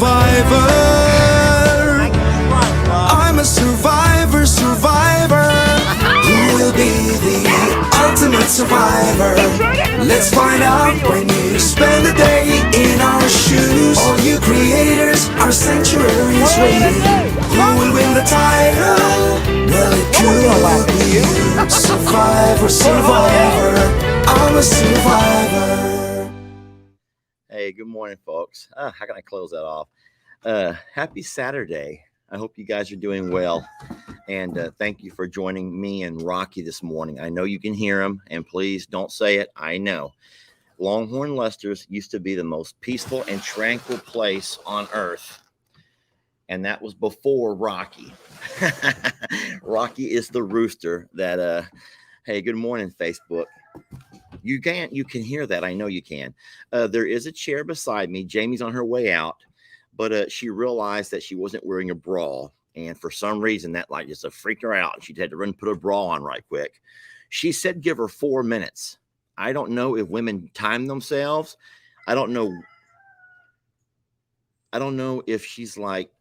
survivor. I'm a survivor, survivor. Who will be the ultimate survivor? Let's find out when you spend a day in our shoes. All you creators, our sanctuary is waiting. Who will win the title? Well, it could be you. Survivor, survivor. I'm a survivor. Hey, good morning, folks. How can I close that off? Happy Saturday. I hope you guys are doing well. And thank you for joining me and Rocky this morning. I know you can hear him, and please don't say it. I know. Longhorn Lester's used to be the most peaceful and tranquil place on earth. And that was before Rocky. Rocky is the rooster that, hey, good morning, Facebook. You can hear that. I know you can. There is a chair beside me. Jamie's on her way out, but she realized that she wasn't wearing a bra. And for some reason, that like just freaked her out. She had to run and put a bra on right quick. She said, give her 4 minutes. I don't know if women time themselves. I don't know if she's like,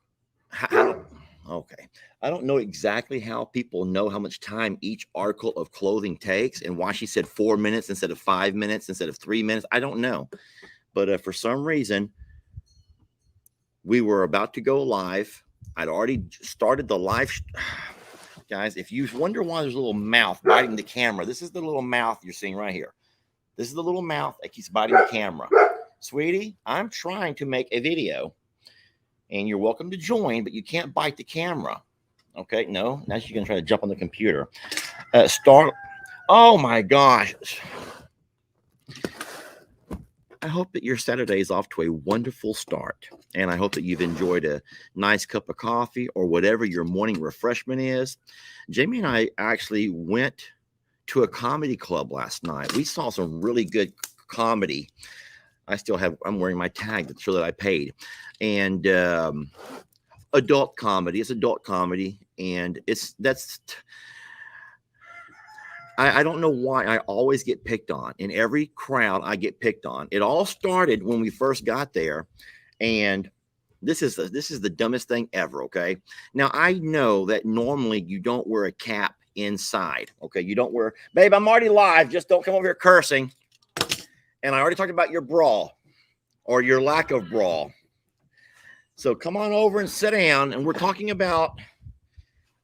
okay. I don't know exactly how people know how much time each article of clothing takes and why she said 4 minutes instead of 5 minutes instead of 3 minutes. I don't know. But for some reason, we were about to go live. I'd already started the live. Guys, if you wonder why there's a little mouth biting the camera, this is the little mouth you're seeing right here. This is the little mouth that keeps biting the camera. Sweetie, I'm trying to make a video. And you're welcome to join, but you can't bite the camera. Okay, no. Now she's going to try to jump on the computer. Oh, my gosh. I hope that your Saturday is off to a wonderful start. And I hope that you've enjoyed a nice cup of coffee or whatever your morning refreshment is. Jamie and I actually went to a comedy club last night. We saw some really good comedy. I'm wearing my tag to show that I paid. And adult comedy. It's adult comedy. And I don't know why I always get picked on. In every crowd, I get picked on. It all started when we first got there. And this is the dumbest thing ever, okay? Now, I know that normally you don't wear a cap inside, okay? You don't wear, babe, I'm already live. Just don't come over here cursing. And I already talked about your bra or your lack of bra. So come on over and sit down. And we're talking about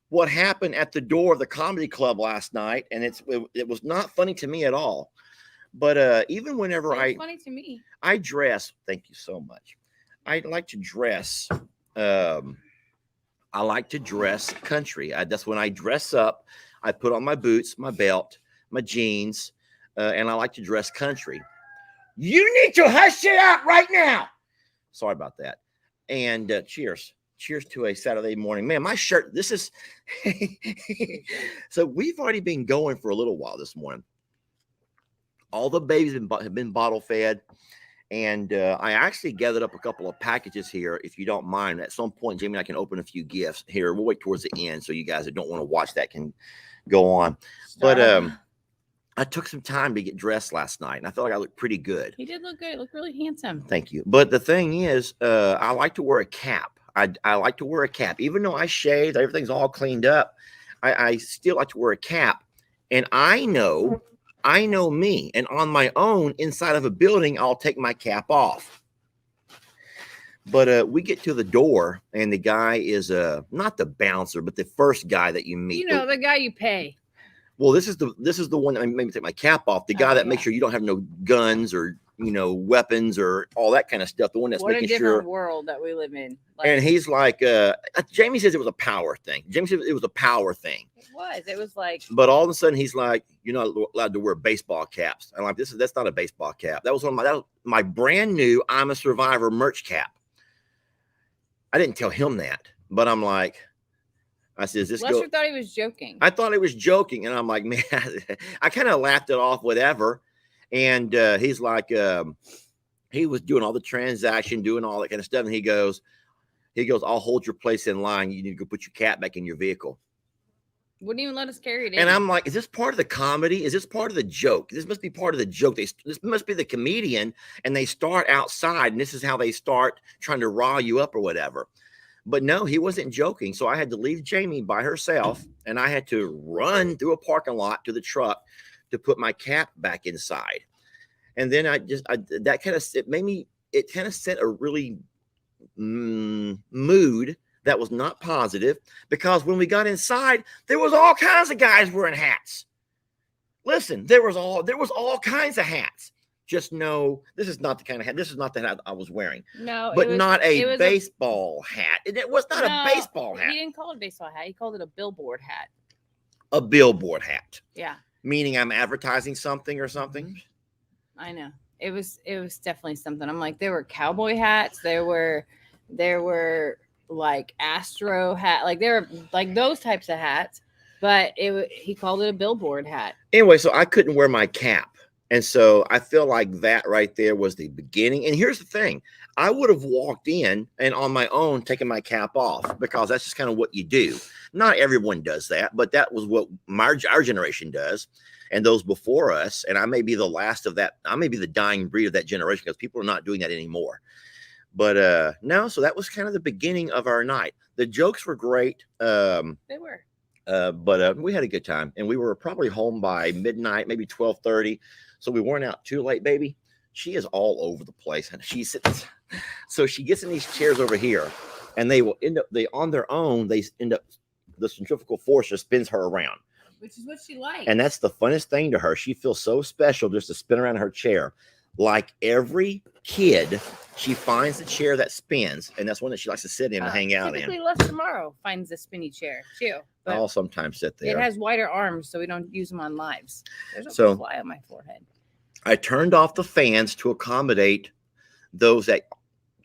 what happened at the door of the comedy club last night. And it was not funny to me at all. But even whenever funny to me. I dress, thank you so much. I like to dress. I like to dress country. That's when I dress up. I put on my boots, my belt, my jeans, and I like to dress country. You need to hush it up right now. Sorry about that. And cheers. Cheers to a Saturday morning. Man, my shirt, this is... So we've already been going for a little while this morning. All the babies have been bottle fed. And I actually gathered up a couple of packages here, if you don't mind. At some point, Jamie and I can open a few gifts here. We'll wait towards the end so you guys that don't want to watch that can go on. But I took some time to get dressed last night, and I felt like I looked pretty good. He did look good. He looked really handsome. Thank you. But the thing is, I like to wear a cap. I like to wear a cap. Even though I shaved, everything's all cleaned up, I still like to wear a cap. And I know me. And on my own, inside of a building, I'll take my cap off. But we get to the door, and the guy is not the bouncer, but the first guy that you meet. You know, the guy you pay. Well, this is the one that made me take my cap off. The guy that makes sure you don't have no guns or weapons or all that kind of stuff. The one that's making sure. What a different world that we live in. And he's like, Jamie says it was a power thing. Jamie says it was a power thing. It was like. But all of a sudden he's like, you're not allowed to wear baseball caps. I'm like, that's not a baseball cap. That was my brand new I'm a Survivor merch cap. I didn't tell him that, but I'm like. I said, Lester thought he was joking. I thought he was joking. And I'm like, man, I kind of laughed it off, whatever. And he's like, he was doing all the transaction, doing all that kind of stuff. And he goes, I'll hold your place in line. You need to go put your cap back in your vehicle. Wouldn't even let us carry it in. And I'm like, is this part of the comedy? Is this part of the joke? This must be part of the joke. This must be the comedian, and they start outside, and this is how they start trying to rile you up or whatever. But no, he wasn't joking. So I had to leave Jamie by herself, and I had to run through a parking lot to the truck to put my cap back inside. And then that kind of, it kind of set a really mood that was not positive, because when we got inside, there was all kinds of guys wearing hats. Listen, there was all kinds of hats. Just know this is not the kind of hat. This is not the hat I was wearing. No, but not a baseball hat. It was not a baseball hat. He didn't call it a baseball hat. He called it a billboard hat. A billboard hat. Yeah. Meaning I'm advertising something or something. I know. It was definitely something. I'm like, there were cowboy hats. There were like Astro hat. Like there were like those types of hats. But he called it a billboard hat. Anyway, so I couldn't wear my cap. And so I feel like that right there was the beginning. And here's the thing. I would have walked in and on my own taken my cap off, because that's just kind of what you do. Not everyone does that, but that was what our generation does, and those before us. And I may be the last of that. I may be the dying breed of that generation, because people are not doing that anymore. But no, so that was kind of the beginning of our night. The jokes were great. They were. But we had a good time, and we were probably home by midnight, maybe 12:30. So we weren't out too late, baby. She is all over the place, and she sits. So she gets in these chairs over here, and they will end up. On their own, they end up. The centrifugal force just spins her around, which is what she likes. And that's the funnest thing to her. She feels so special just to spin around in her chair. Like every kid, she finds the chair that spins, and that's one that she likes to sit in and hang out in. Typically, Les tomorrow finds the spinny chair too. I'll sometimes sit there. It has wider arms, so we don't use them on lives. There's a fly on my forehead. I turned off the fans to accommodate those that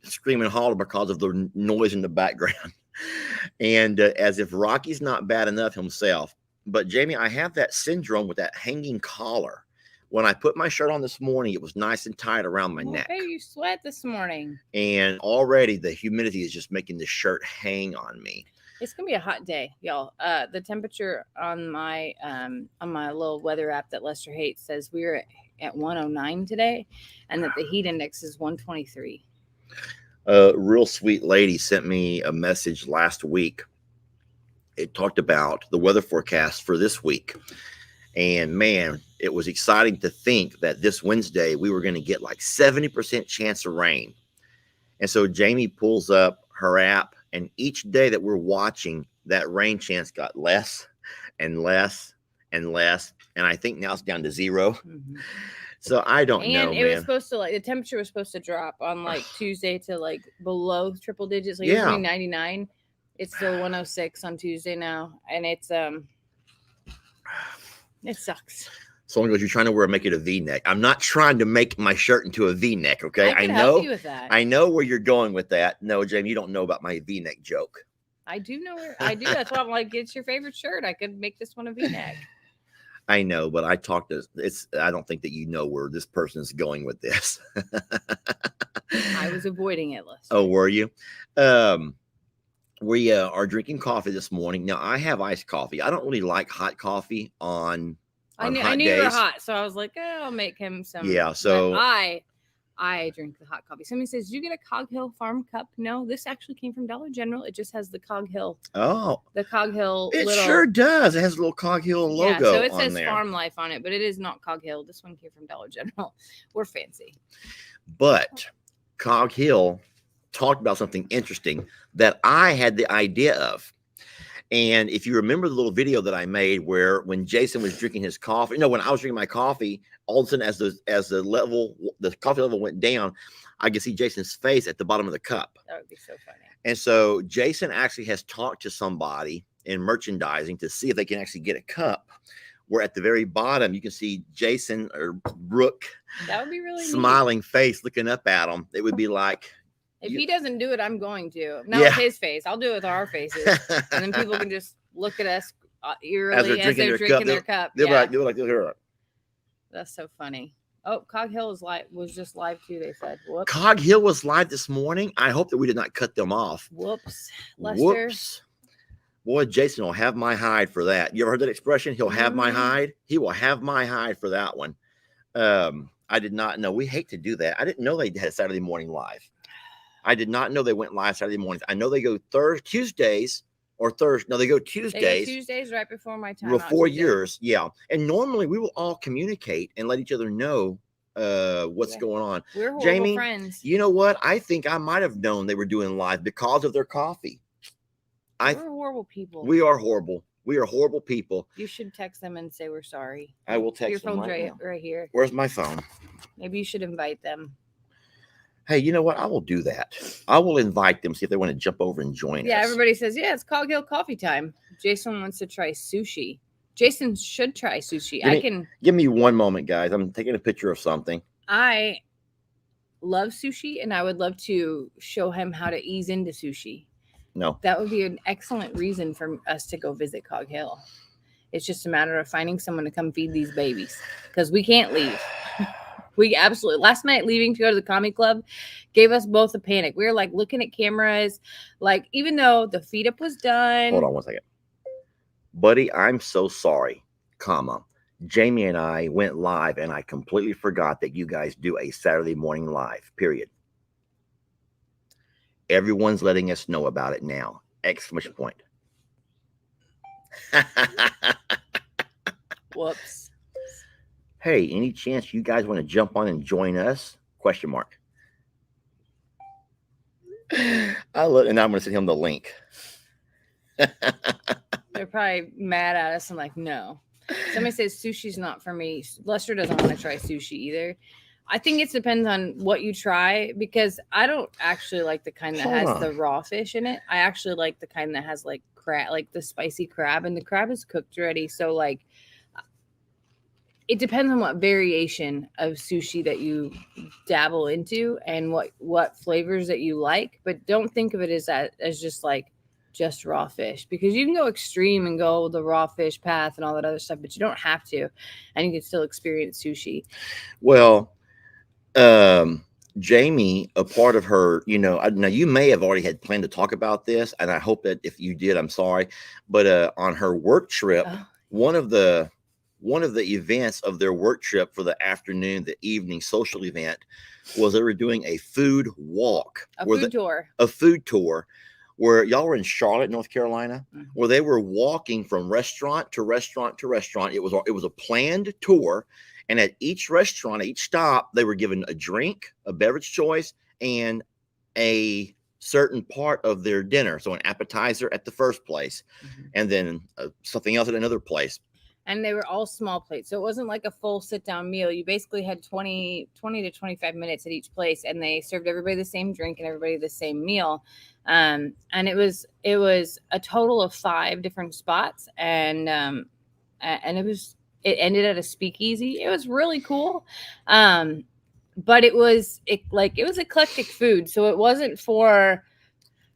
scream and holler because of the noise in the background. And as if Rocky's not bad enough himself. But Jamie, I have that syndrome with that hanging collar. When I put my shirt on this morning, it was nice and tight around my neck. Hey, you sweat this morning. And already the humidity is just making the shirt hang on me. It's gonna be a hot day, y'all. The temperature on my little weather app that Lester hates says we're at 109 today, and that the heat index is 123. A real sweet lady sent me a message last week. It talked about the weather forecast for this week. And man, it was exciting to think that this Wednesday we were going to get like 70% chance of rain. And so Jamie pulls up her app, and each day that we're watching, that rain chance got less and less and less. And I think now it's down to 0. Mm-hmm. So I don't know, and it was supposed to, like, the temperature was supposed to drop on like Tuesday to like below triple digits. Like yeah. It was 99. It's still 106 on Tuesday now. And it's, it sucks. Someone goes, you're trying to make it a V-neck. I'm not trying to make my shirt into a V-neck, okay? I know. Help you with that. I know where you're going with that. No, Jamie, you don't know about my V-neck joke. I do know where I do. That's why I'm like, it's your favorite shirt. I could make this one a V-neck. I know, but I don't think that you know where this person is going with this. I was avoiding it, Lester. Oh, were you? We are drinking coffee this morning. Now, I have iced coffee. I don't really like hot coffee on I knew days. You were hot, so I was like, I'll make him some. Yeah, so but I drink the hot coffee. Somebody says, did you get a Cog Hill Farm cup? No, this actually came from Dollar General. It just has the Cog Hill. Oh. The Cog Hill. It sure does. It has a little Cog Hill logo on there. So it says Farm Life on it, but it is not Cog Hill. This one came from Dollar General. We're fancy. But Cog Hill talked about something interesting that I had the idea of. And if you remember the little video that I made where when Jason was drinking his coffee, when I was drinking my coffee, all of a sudden as the coffee level went down, I could see Jason's face at the bottom of the cup. That would be so funny. And so Jason actually has talked to somebody in merchandising to see if they can actually get a cup where at the very bottom you can see Jason or Brooke, that would be really smiling neat. Face looking up at him. It would be like, if he doesn't do it, I'm going to. Not with his face. I'll do it with our faces. And then people can just look at us eerily as they're drinking their cup. They'll be like, that's so funny. Oh, Cog Hill was just live too, they said. Whoops. Cog Hill was live this morning. I hope that we did not cut them off. Whoops. Lester. Whoops. Boy, Jason will have my hide for that. You ever heard that expression? He'll have my Mhm. hide. He will have my hide for that one. I did not know. We hate to do that. I didn't know they had Saturday morning live. I did not know they went live Saturday mornings. I know they go Tuesdays or Thursday. No, they go They go Tuesdays. Tuesdays right before my time. Before yours, yeah. And normally we will all communicate and let each other know what's Yeah. going on. We're horrible Jamie, friends. you know what? I think I might have known they were doing live because of their coffee. We're horrible people. We are horrible. We are horrible people. You should text them and say we're sorry. I will Your text them phone's right now. right here. Where's my phone? Maybe you should invite them. Hey, you know what? I will do that. I will invite them, see if they want to jump over and join Yeah, us. everybody says, yeah, it's Cog Hill coffee time. Jason wants to try sushi. Jason should try sushi. Give me one moment, guys. I'm taking a picture of something. I love sushi, and I would love to show him how to ease into sushi. No. That would be an excellent reason for us to go visit Cog Hill. It's just a matter of finding someone to come feed these babies because we can't leave. We absolutely, last night leaving to go to the comedy club gave us both a panic. We were like looking at cameras, like even though the feed up was done. Hold on one second. Buddy, I'm so sorry, Jamie and I went live and I completely forgot that you guys do a Saturday morning live, period. Everyone's letting us know about it now. Exclamation point. Whoops. Hey, any chance you guys want to jump on and join us? Question mark. I look, and I'm going to send him the link. They're probably mad at us and like, no. Somebody says sushi's not for me. Lester doesn't want to try sushi either. I think it depends on what you try because I don't actually like the kind that has the raw fish in it. I actually like the kind that has like crab, like the spicy crab, and the crab is cooked already. So like, it depends on what variation of sushi that you dabble into and what flavors that you like. But don't think of it as just like just raw fish, because you can go extreme and go the raw fish path and all that other stuff, but you don't have to, and you can still experience sushi. Well, Jamie, a part of her, now you may have already had planned to talk about this, and I hope that if you did, I'm sorry, but on her work trip, one of the events of their work trip for the afternoon, the evening social event, was they were doing a food walk, a food tour, where y'all were in Charlotte, North Carolina, where they were walking from restaurant to restaurant to restaurant. It was a planned tour. And at each restaurant, at each stop, they were given a drink, a beverage choice, and a certain part of their dinner. So an appetizer at the first place, and then something else at another place. And they were all small plates. So it wasn't like a full sit-down meal. You basically had 20 to 25 minutes at each place, and they served everybody the same drink and everybody the same meal. And it was a total of 5 different spots, and it ended at a speakeasy. It was really cool. But it was eclectic food. So it wasn't for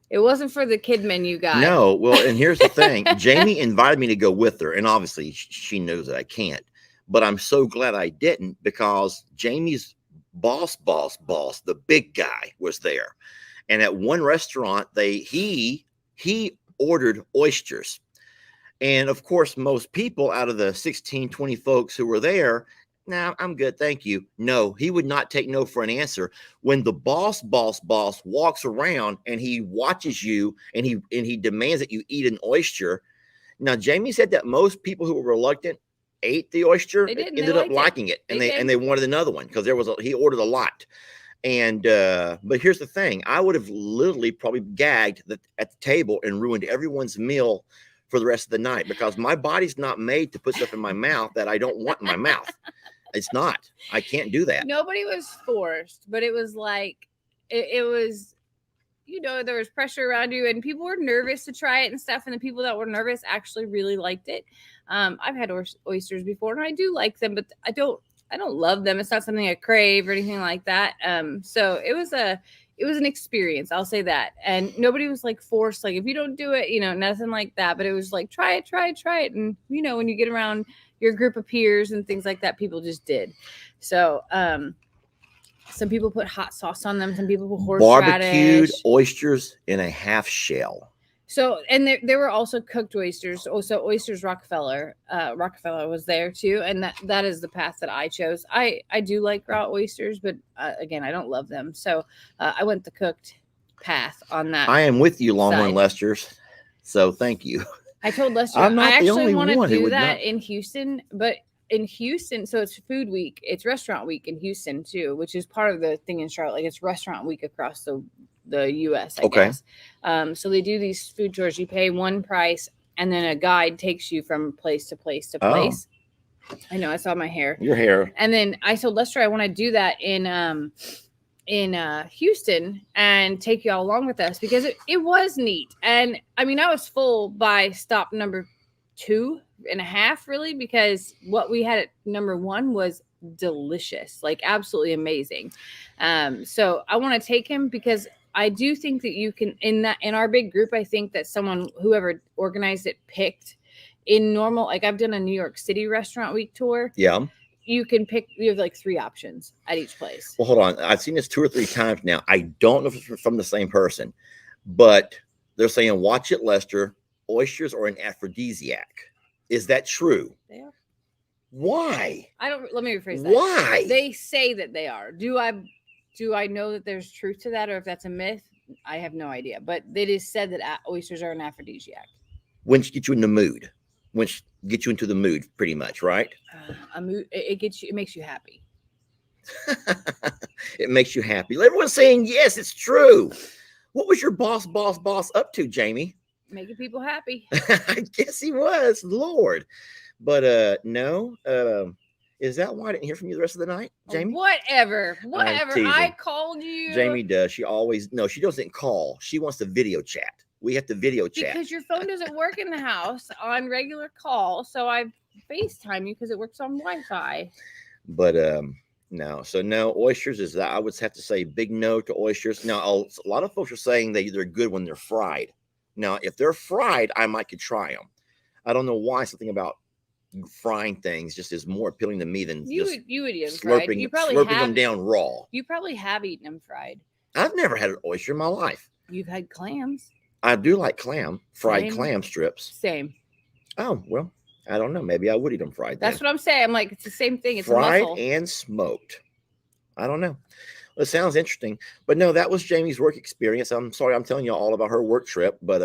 the kid menu guy. No. Well, and here's the thing. Jamie invited me to go with her. And obviously she knows that I can't, but I'm so glad I didn't, because Jamie's boss, the big guy, was there. And at one restaurant, he ordered oysters. And of course, most people out of the 16, 20 folks who were there, "Nah, I'm good, thank you." No, he would not take no for an answer. When the boss walks around and he watches you and he demands that you eat an oyster. Now, Jamie said that most people who were reluctant ate the oyster, ended up liking it, and they wanted another one because he ordered a lot. And but here's the thing: I would have literally probably gagged at the table and ruined everyone's meal for the rest of the night, because my body's not made to put stuff in my mouth that I don't want in my mouth. It's not. I can't do that. Nobody was forced, but it was like, it was, there was pressure around you, and people were nervous to try it and stuff. And the people that were nervous actually really liked it. I've had oysters before, and I do like them, but I don't love them. It's not something I crave or anything like that. So it was an experience. I'll say that. And nobody was like forced, like, if you don't do it, nothing like that. But it was like, try it. And, when you get around your group of peers and things like that, people just did. So, some people put hot sauce on them. Some people put horseradish. Barbecued oysters in a half shell. So, and there were also cooked oysters. Also, Oysters Rockefeller. Rockefeller was there too, and that is the path that I chose. I do like raw oysters, but again, I don't love them. So I went the cooked path on that. I am with you, Longhorn side. Lesters. So thank you. I told Lester I'm not I the actually only want to one who do would that not- in Houston, but in Houston, so it's food week, it's restaurant week in Houston too, which is part of the thing in Charlotte. Like it's restaurant week across the US, I Okay. guess. So they do these food tours. You pay one price, and then a guide takes you from place to place to Oh. place. I know, I saw my hair. Your hair. And then I told Lester I want to do that in Houston and take y'all along with us because it was neat. And I mean, I was full by stop number 2.5, really, because what we had at number 1 was delicious, like absolutely amazing. So I want to take him because I do think that you can in our big group. I think that whoever organized it picked in normal, like I've done a New York City restaurant week tour. Yeah. You can pick, you have like 3 options at each place. Well, hold on. I've seen this 2 or 3 times now. I don't know if it's from the same person, but they're saying, watch it, Lester. Oysters are an aphrodisiac. Is that true? They are. Why? Let me rephrase that. Why? They say that they are. Do I know that there's truth to that, or if that's a myth? I have no idea. But it is said that oysters are an aphrodisiac. When get you in the mood. When get you into the mood, pretty much, right? It makes you happy. It makes you happy. Everyone's saying yes, it's true. What was your boss up to, Jamie? Making people happy. I guess he was, Lord. But no. Is that why I didn't hear from you the rest of the night, Jamie? Whatever. teasing. I called you. Jamie does. She doesn't call. She wants to video chat. We have to video chat. Because your phone doesn't work in the house on regular call. So I FaceTime you because it works on Wi-Fi. But no. So no, oysters is that I would have to say big no to oysters. Now a lot of folks are saying they're good when they're fried. Now, if they're fried, I might could try them. I don't know why something about frying things just is more appealing to me than you would eat them fried. slurping them down raw. You probably have eaten them fried. I've never had an oyster in my life. You've had clams. I do like fried Same. clam strips. Same. Oh, well, I don't know. Maybe I would eat them fried. That's what I'm saying. I'm like, it's the same thing. It's fried a mussel. and smoked. I don't know. Well, it sounds interesting. But no, that was Jamie's work experience. I'm sorry I'm telling you all about her work trip, but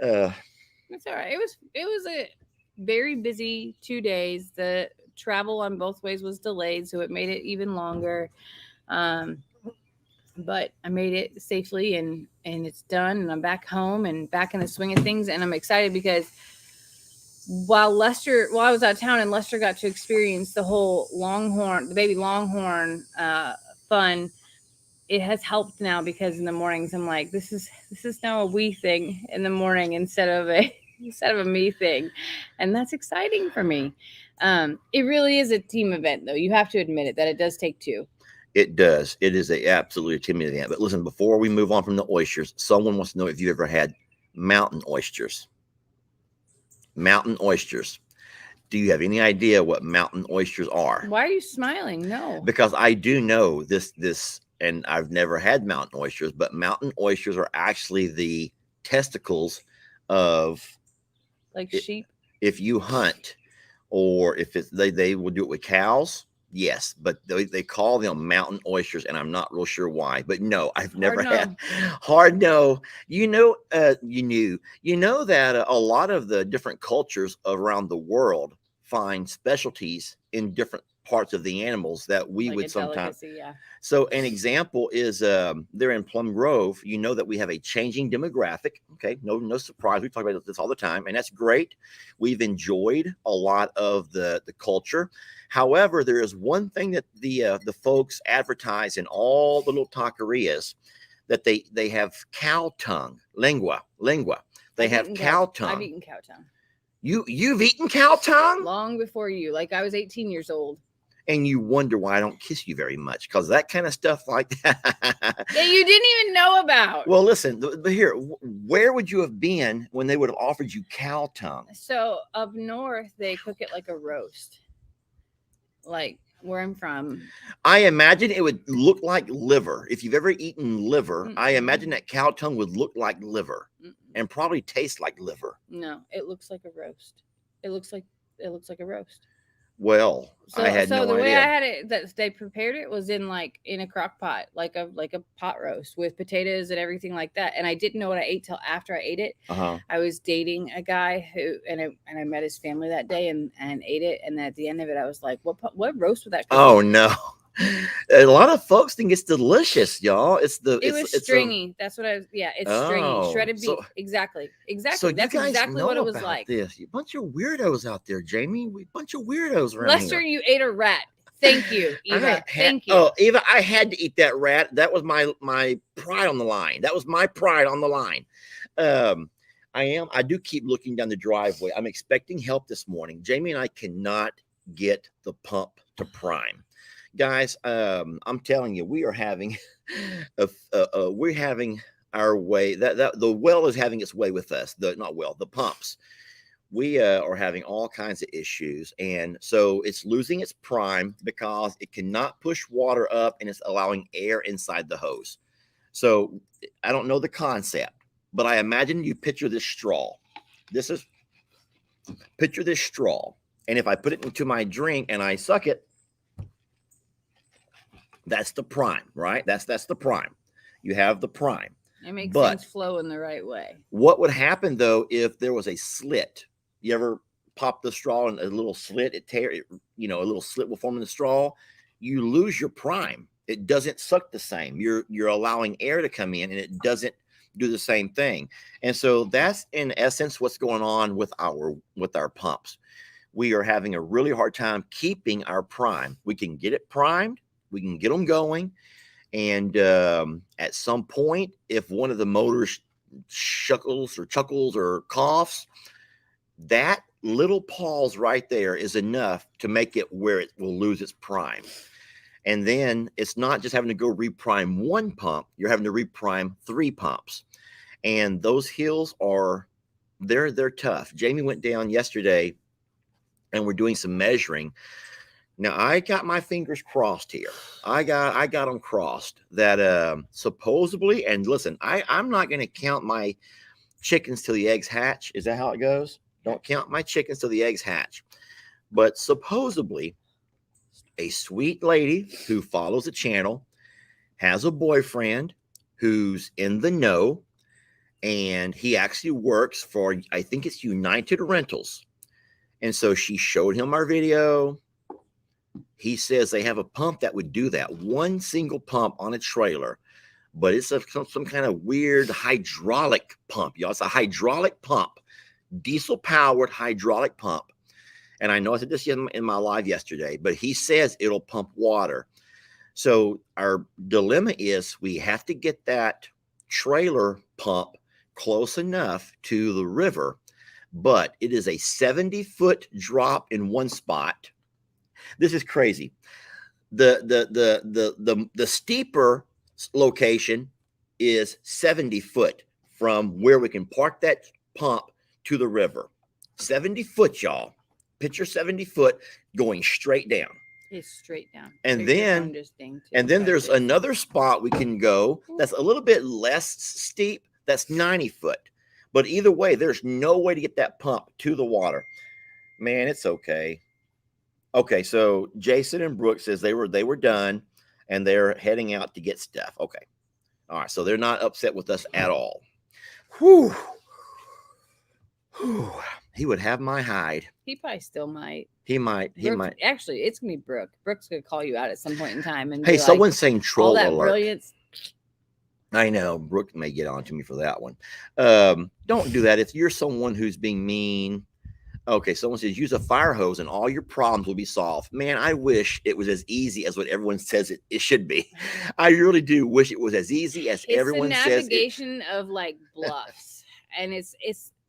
it's all right. It was a very busy 2 days. The travel on both ways was delayed, so it made it even longer. But I made it safely and it's done, and I'm back home and back in the swing of things, and I'm excited because while I was out of town and Lester got to experience the whole the baby longhorn fun, it has helped now because in the mornings I'm like, this is now a we thing in the morning instead of a me thing, and that's exciting for me. It really is a team event, though. You have to admit it that it does take 2. it does. It is absolutely a team event. But listen, before we move on from the oysters, someone wants to know if you ever had mountain oysters. Mountain oysters. Do you have any idea what mountain oysters are? Why are you smiling? No. Because I do know this, and I've never had mountain oysters, but mountain oysters are actually the testicles of sheep. If you hunt, or if it's they will do it with cows. Yes, but they call them mountain oysters, and I'm not real sure why. But no, I've never had. Hard no. You know that a lot of the different cultures around the world find specialties in different parts of the animals that we would sometimes. Yeah. So an example is there in Plum Grove. You know that we have a changing demographic. Okay, no surprise. We talk about this all the time, and that's great. We've enjoyed a lot of the culture. However, there is one thing that the folks advertise in all the little taquerias, that they have cow tongue, lingua. They have cow tongue. I've eaten cow tongue. You've eaten cow tongue long before you. Like I was 18 years old. And you wonder why I don't kiss you very much, because that kind of stuff like that. That you didn't even know about. Well, listen, but here, where would you have been when they would have offered you cow tongue? So up north, they cook it like a roast. Like where I'm from. I imagine it would look like liver. If you've ever eaten liver, I imagine that cow tongue would look like liver. and probably tastes like liver. No, it looks like a roast. It looks like a roast. Well, So, I had so no the way idea. I had it, that they prepared it was in a crock pot, like a pot roast with potatoes and everything like that. And I didn't know what I ate till after I ate it. Uh-huh. I was dating a guy and I met his family that day and ate it. And at the end of it, I was like, what roast would that cook? Oh no. A lot of folks think it's delicious, y'all. It was stringy. That's what it's stringy. Oh, Shredded beef. so- Exactly. So That's you guys exactly know what it was about like. this. You bunch of weirdos out there, Jamie. We bunch of weirdos around Lester, here. you ate a rat. Thank you, Eva. Thank you. Oh, Eva, I had to eat that rat. That was my pride on the line. That was my pride on the line. I do keep looking down the driveway. I'm expecting help this morning. Jamie and I cannot get the pump to prime. Guys, I'm telling you, we are having we're having our way. That the well is having its way with us. The pumps. We are having all kinds of issues, and so it's losing its prime because it cannot push water up, and it's allowing air inside the hose. So I don't know the concept, but I imagine you picture this straw. Picture this straw, and if I put it into my drink and I suck it, that's the prime, right? That's the prime. You have the prime. It makes things flow in the right way. What would happen though if there was a slit? You ever pop the straw in a little slit? A little slit will form in the straw. You lose your prime. It doesn't suck the same. You're allowing air to come in, and it doesn't do the same thing. And so that's in essence what's going on with our pumps. We are having a really hard time keeping our prime. We can get it primed. We can get them going. And at some point, if one of the motors chuckles or coughs, that little pause right there is enough to make it where it will lose its prime. And then it's not just having to go reprime one pump, you're having to reprime 3 pumps. And those hills they're tough. Jamie went down yesterday and we're doing some measuring. Now I got my fingers crossed here. I got them crossed that supposedly, and listen, I'm not going to count my chickens till the eggs hatch. Is that how it goes? Don't count my chickens till the eggs hatch. But supposedly, a sweet lady who follows the channel has a boyfriend who's in the know, and he actually works for, I think it's United Rentals. And so she showed him our video. He says they have a pump that would do that, one single pump on a trailer, but it's some kind of weird hydraulic pump, y'all. It's a hydraulic pump, diesel-powered hydraulic pump. And I know I said this in my live yesterday, but he says it'll pump water. So our dilemma is we have to get that trailer pump close enough to the river, but it is a 70-foot drop in one spot. This is crazy. The steeper location is 70 foot from where we can park that pump to the river. 70 foot, y'all. Picture 70 foot going straight down. It's straight down. And then there's another spot we can go that's a little bit less steep. That's 90 foot. But either way, there's no way to get that pump to the water. Man, it's okay. Okay, so Jason and Brooke says they were done and they're heading out to get stuff. Okay. All right, so they're not upset with us at all. Whew. Whew. He would have my hide. He probably still might. He might. Actually, it's gonna be Brooke. Brooke's gonna call you out at some point in time. And hey, someone's saying troll all that alert. Brilliance. I know Brooke may get on to me for that one. Don't do that. If you're someone who's being mean. Okay, someone says use a fire hose and all your problems will be solved. Man, I wish it was as easy as what everyone says it should be. I really do wish it was as easy as everyone says. It's a navigation of like bluffs, and it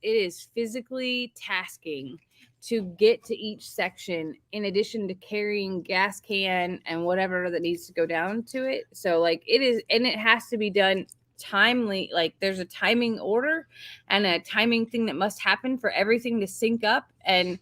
is physically tasking to get to each section in addition to carrying gas can and whatever that needs to go down to it. So like it is, and it has to be done timely. Like there's a timing order and a timing thing that must happen for everything to sync up, and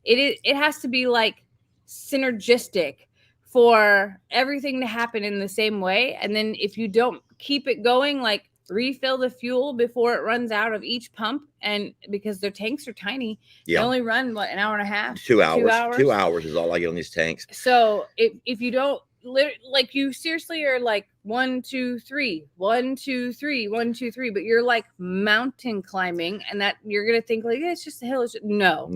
it has to be like synergistic for everything to happen in the same way. And then if you don't keep it going, like refill the fuel before it runs out of each pump. And because their tanks are tiny, Yeah. they only run what, an hour and a half, 2 hours. 2 hours. 2 hours is all I get on these tanks. So if you don't, like, you seriously are like 1 2 3 1 2 3 1 2 3, but you're like mountain climbing, and that you're gonna think like, yeah, it's just a hill. No.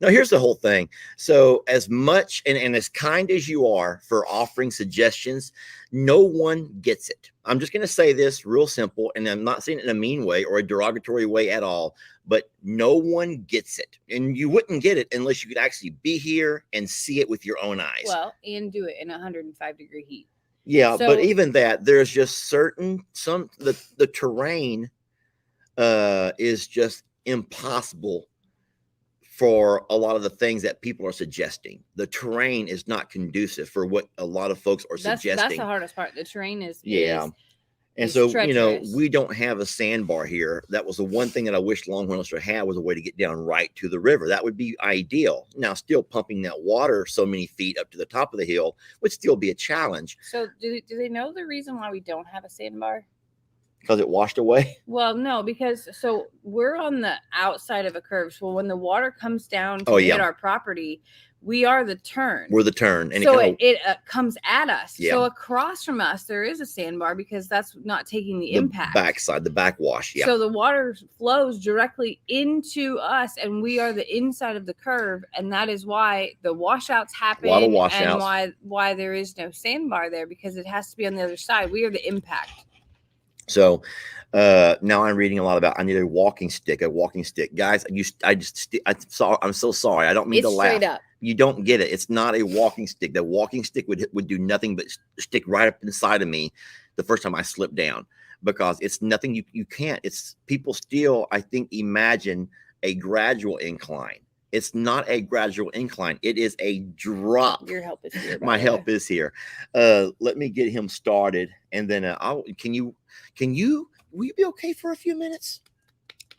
Here's the whole thing. So as much and as kind as you are for offering suggestions, no one gets it. I'm just going to say this real simple, and I'm not saying it in a mean way or a derogatory way at all, but no one gets it. And you wouldn't get it unless you could actually be here and see it with your own eyes. Well, and do it in 105-degree heat. Yeah, but even that, there's just the terrain is just impossible for a lot of the things that people are suggesting. The terrain is not conducive for what a lot of folks are suggesting. That's the hardest part. The terrain is and so treacherous. we don't have a sandbar here. That was the one thing that I wish Longhorn Oyster had, was a way to get down right to the river. That would be ideal. Now, still pumping that water so many feet up to the top of the hill would still be a challenge. So do they know the reason why we don't have a sandbar? Because it washed away? Well, no, because we're on the outside of a curve. So when the water comes down to hit our property, we are the turn. We're the turn. And so it comes at us. Yeah. So across from us, there is a sandbar, because that's not taking the impact. Backside, the backwash. Yeah. So the water flows directly into us, and we are the inside of the curve. And that is why the washouts happen. A lot of washouts. And why there is no sandbar there, because it has to be on the other side. We are the impact. So now I'm reading a lot about, I need a walking stick. Guys, I'm so sorry. I don't mean to laugh. Straight up. You don't get it. It's not a walking stick. The walking stick would do nothing but stick right up inside of me the first time I slipped down, because it's nothing you can't. It's people still, I think, imagine a gradual incline. It's not a gradual incline. It is a drop. Your help is here. My help is here. Let me get him started, and then will you be okay for a few minutes?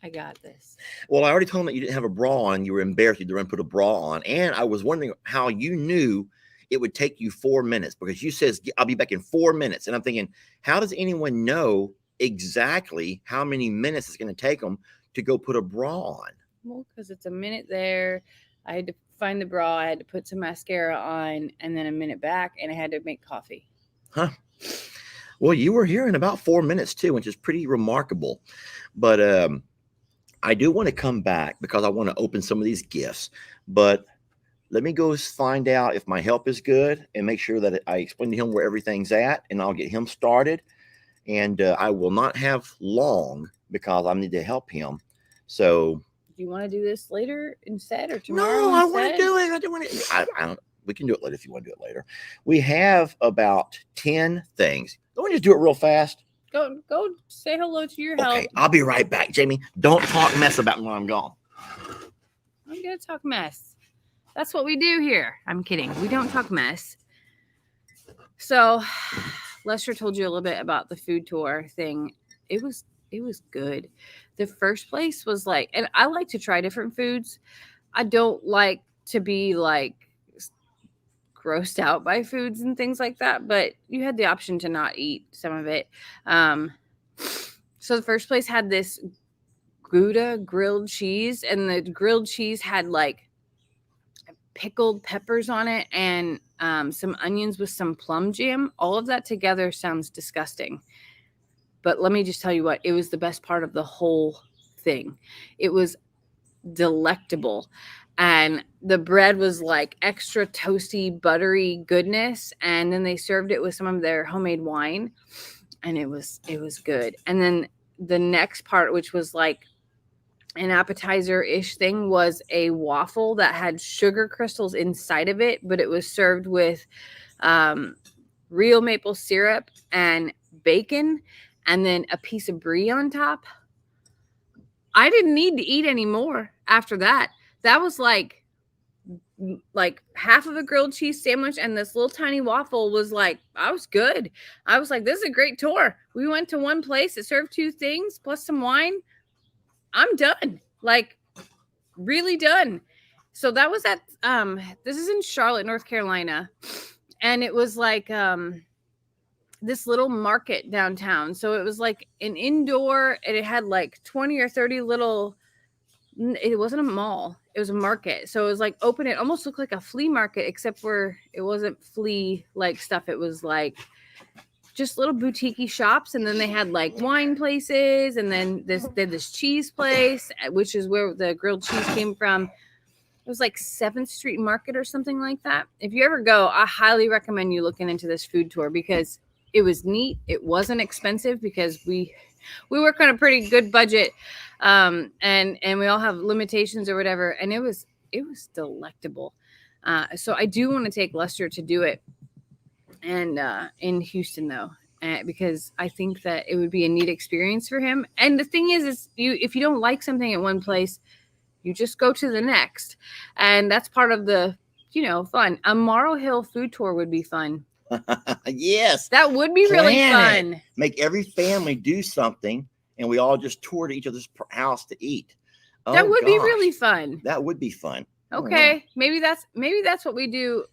I got this. Well, I already told him that you didn't have a bra on. You were embarrassed. You didn't put a bra on. And I was wondering how you knew it would take you 4 minutes, because you says, I'll be back in 4 minutes. And I'm thinking, how does anyone know exactly how many minutes it's going to take them to go put a bra on? Well, because it's a minute there. I had to find the bra. I had to put some mascara on, and then a minute back, and I had to make coffee. Huh. Well, you were here in about 4 minutes too, which is pretty remarkable. But I do want to come back, because I want to open some of these gifts. But let me go find out if my help is good, and make sure that I explain to him where everything's at, and I'll get him started. And I will not have long, because I need to help him. So, do you want to do this later instead, or tomorrow? No, I want to do it. I don't want to. I don't. We can do it later if you want to do it later. We have about 10 things. Don't we just do it real fast? Go say hello to your help. Okay, I'll be right back, Jamie. Don't talk mess about me when I'm gone. I'm gonna talk mess. That's what we do here. I'm kidding. We don't talk mess. So, Lester told you a little bit about the food tour thing. It was good. The first place was like, and I like to try different foods. I don't like to be like grossed out by foods and things like that, but you had the option to not eat some of it. So the first place had this Gouda grilled cheese, and the grilled cheese had like pickled peppers on it, and some onions with some plum jam. All of that together sounds disgusting, but let me just tell you what, it was the best part of the whole thing. It was delectable. And the bread was like extra toasty, buttery goodness. And then they served it with some of their homemade wine, and it was good. And then the next part, which was like an appetizer-ish thing, was a waffle that had sugar crystals inside of it, but it was served with real maple syrup and bacon, and then a piece of brie on top. I didn't need to eat any more after that. That was like half of a grilled cheese sandwich, and this little tiny waffle was like, I was good. I was like, this is a great tour. We went to one place that served 2 things plus some wine. I'm done. Like, really done. So that was at this is in Charlotte, North Carolina. And it was like this little market downtown. So it was like an indoor, and it had like 20 or 30 little, it wasn't a mall, it was a market. So it was like open, it almost looked like a flea market, except for it wasn't flea like stuff. It was like just little boutique shops, and then they had like wine places, and then this cheese place, which is where the grilled cheese came from. It was like 7th Street Market or something like that. If you ever go, I highly recommend you looking into this food tour, because it was neat. It wasn't expensive, because we work on a pretty good budget, and we all have limitations or whatever. And it was delectable. So I do want to take Lester to do it, and in Houston though, because I think that it would be a neat experience for him. And the thing is if you don't like something at one place, you just go to the next, and that's part of the fun. A Morrow Hill food tour would be fun. Yes, that would be really fun. Make every family do something, and we all just tour to each other's house to eat. That would be really fun. That would be fun. Okay, maybe that's what we do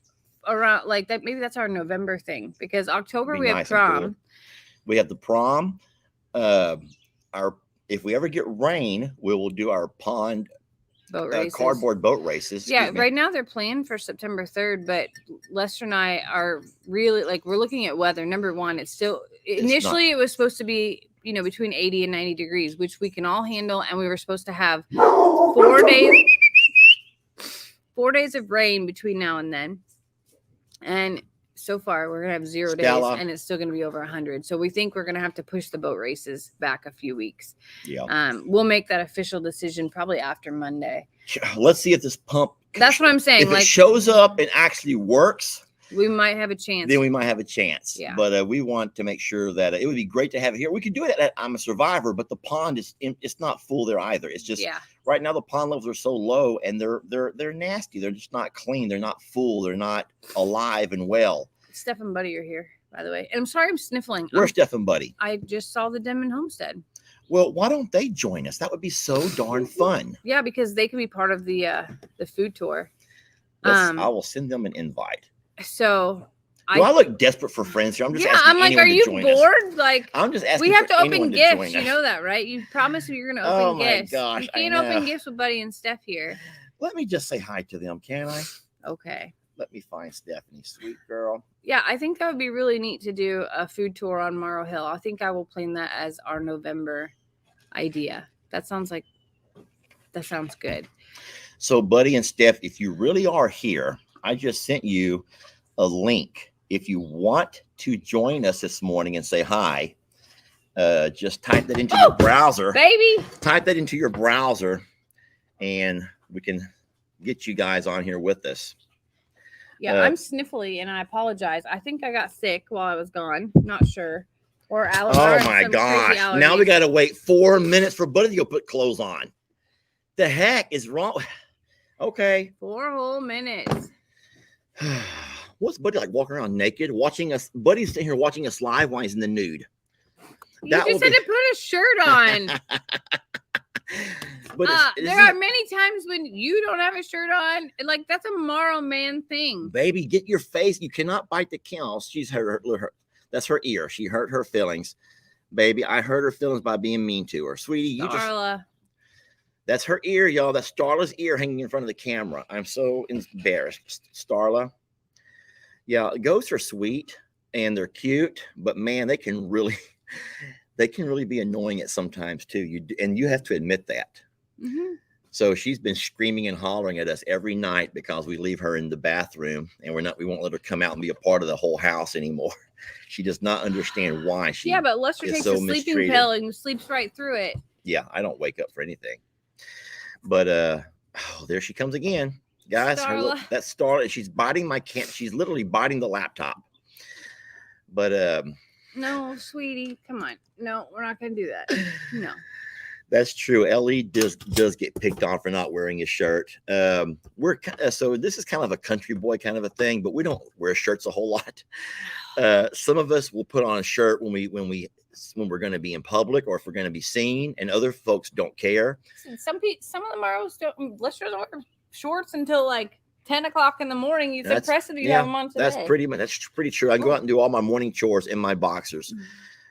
around like that. Maybe that's our November thing, because October we have prom. Cool. We have the prom. If we ever get rain, we will do our pond boat races. Cardboard boat races. Yeah, right now they're planned for September 3rd, but Lester and I are really we're looking at weather. Number one, it was supposed to be between 80 and 90 degrees, which we can all handle, and we were supposed to have 4 days of rain between now and then. And so far we're gonna have 0 days, and it's still gonna be over 100. So we think we're gonna have to push the boat races back a few weeks. Yeah. We'll make that official decision probably after Monday. Let's see if this pump. That's what I'm saying. If it shows up and actually works, we might have a chance. Then we might have a chance. Yeah. But we want to make sure that it would be great to have it here. We could do it at I'm a Survivor, but the pond it's not full there either. It's just right now the pond levels are so low, and they're nasty. They're just not clean. They're not full. They're not alive and well. Steph and Buddy are here, by the way. And I'm sorry I'm sniffling. Where's Steph and Buddy? I just saw the Denman Homestead. Well, why don't they join us? That would be so darn fun. Yeah, because they could be part of the food tour. I will send them an invite. So I look desperate for friends here. I'm just asking I'm like, anyone are you to join bored? Us. Like, I'm just asking. We have to open gifts. To you know that, right? You promised me you're going to open gifts. Oh my gosh! You can't open gifts with Buddy and Steph here. Let me just say hi to them, can I? Okay. Let me find Stephanie, sweet girl. Yeah, I think that would be really neat to do a food tour on Morrow Hill. I think I will plan that as our November idea. That sounds good. So, Buddy and Steph, if you really are here, I just sent you a link. If you want to join us this morning and say hi, just type that into your browser. Baby! Type that into your browser, and we can get you guys on here with us. Yeah, I'm sniffly, and I apologize. I think I got sick while I was gone. Not sure. Or allergies. Oh, my gosh. Now we got to wait 4 minutes for Buddy to go put clothes on. The heck is wrong? Okay. 4 whole minutes. What's Buddy like walking around naked, watching us? Buddy's sitting here watching us live while he's in the nude. You just had to put a shirt on. But there are many times when you don't have a shirt on. Like, that's a Morrow man thing. Baby, get your face. You cannot bite the cow. She's hurt her. That's her ear. She hurt her feelings. Baby, I hurt her feelings by being mean to her. Sweetie, Starla. That's her ear, y'all. That's Starla's ear hanging in front of the camera. I'm so embarrassed. Starla. Yeah, ghosts are sweet and they're cute, but man, they can really be annoying at sometimes too. You have to admit that. Mm-hmm. So she's been screaming and hollering at us every night because we leave her in the bathroom and we won't let her come out and be a part of the whole house anymore. She does not understand why she. Yeah, but Lester takes a sleeping pill and sleeps right through it. Yeah, I don't wake up for anything. But there she comes again, guys. That's Starla. She's biting my She's literally biting the laptop. But no, sweetie, come on. No, we're not gonna do that. No. That's true. Ellie does get picked on for not wearing a shirt. So this is kind of a country boy kind of a thing, but we don't wear shirts a whole lot. Some of us will put on a shirt when we're going to be in public or if we're going to be seen, and other folks don't care. Some of the Morrows don't. Lester doesn't wear shorts until like 10 o'clock in the morning. You said That's- Preston, you yeah, have them on today. That's pretty true. I go out and do all my morning chores in my boxers.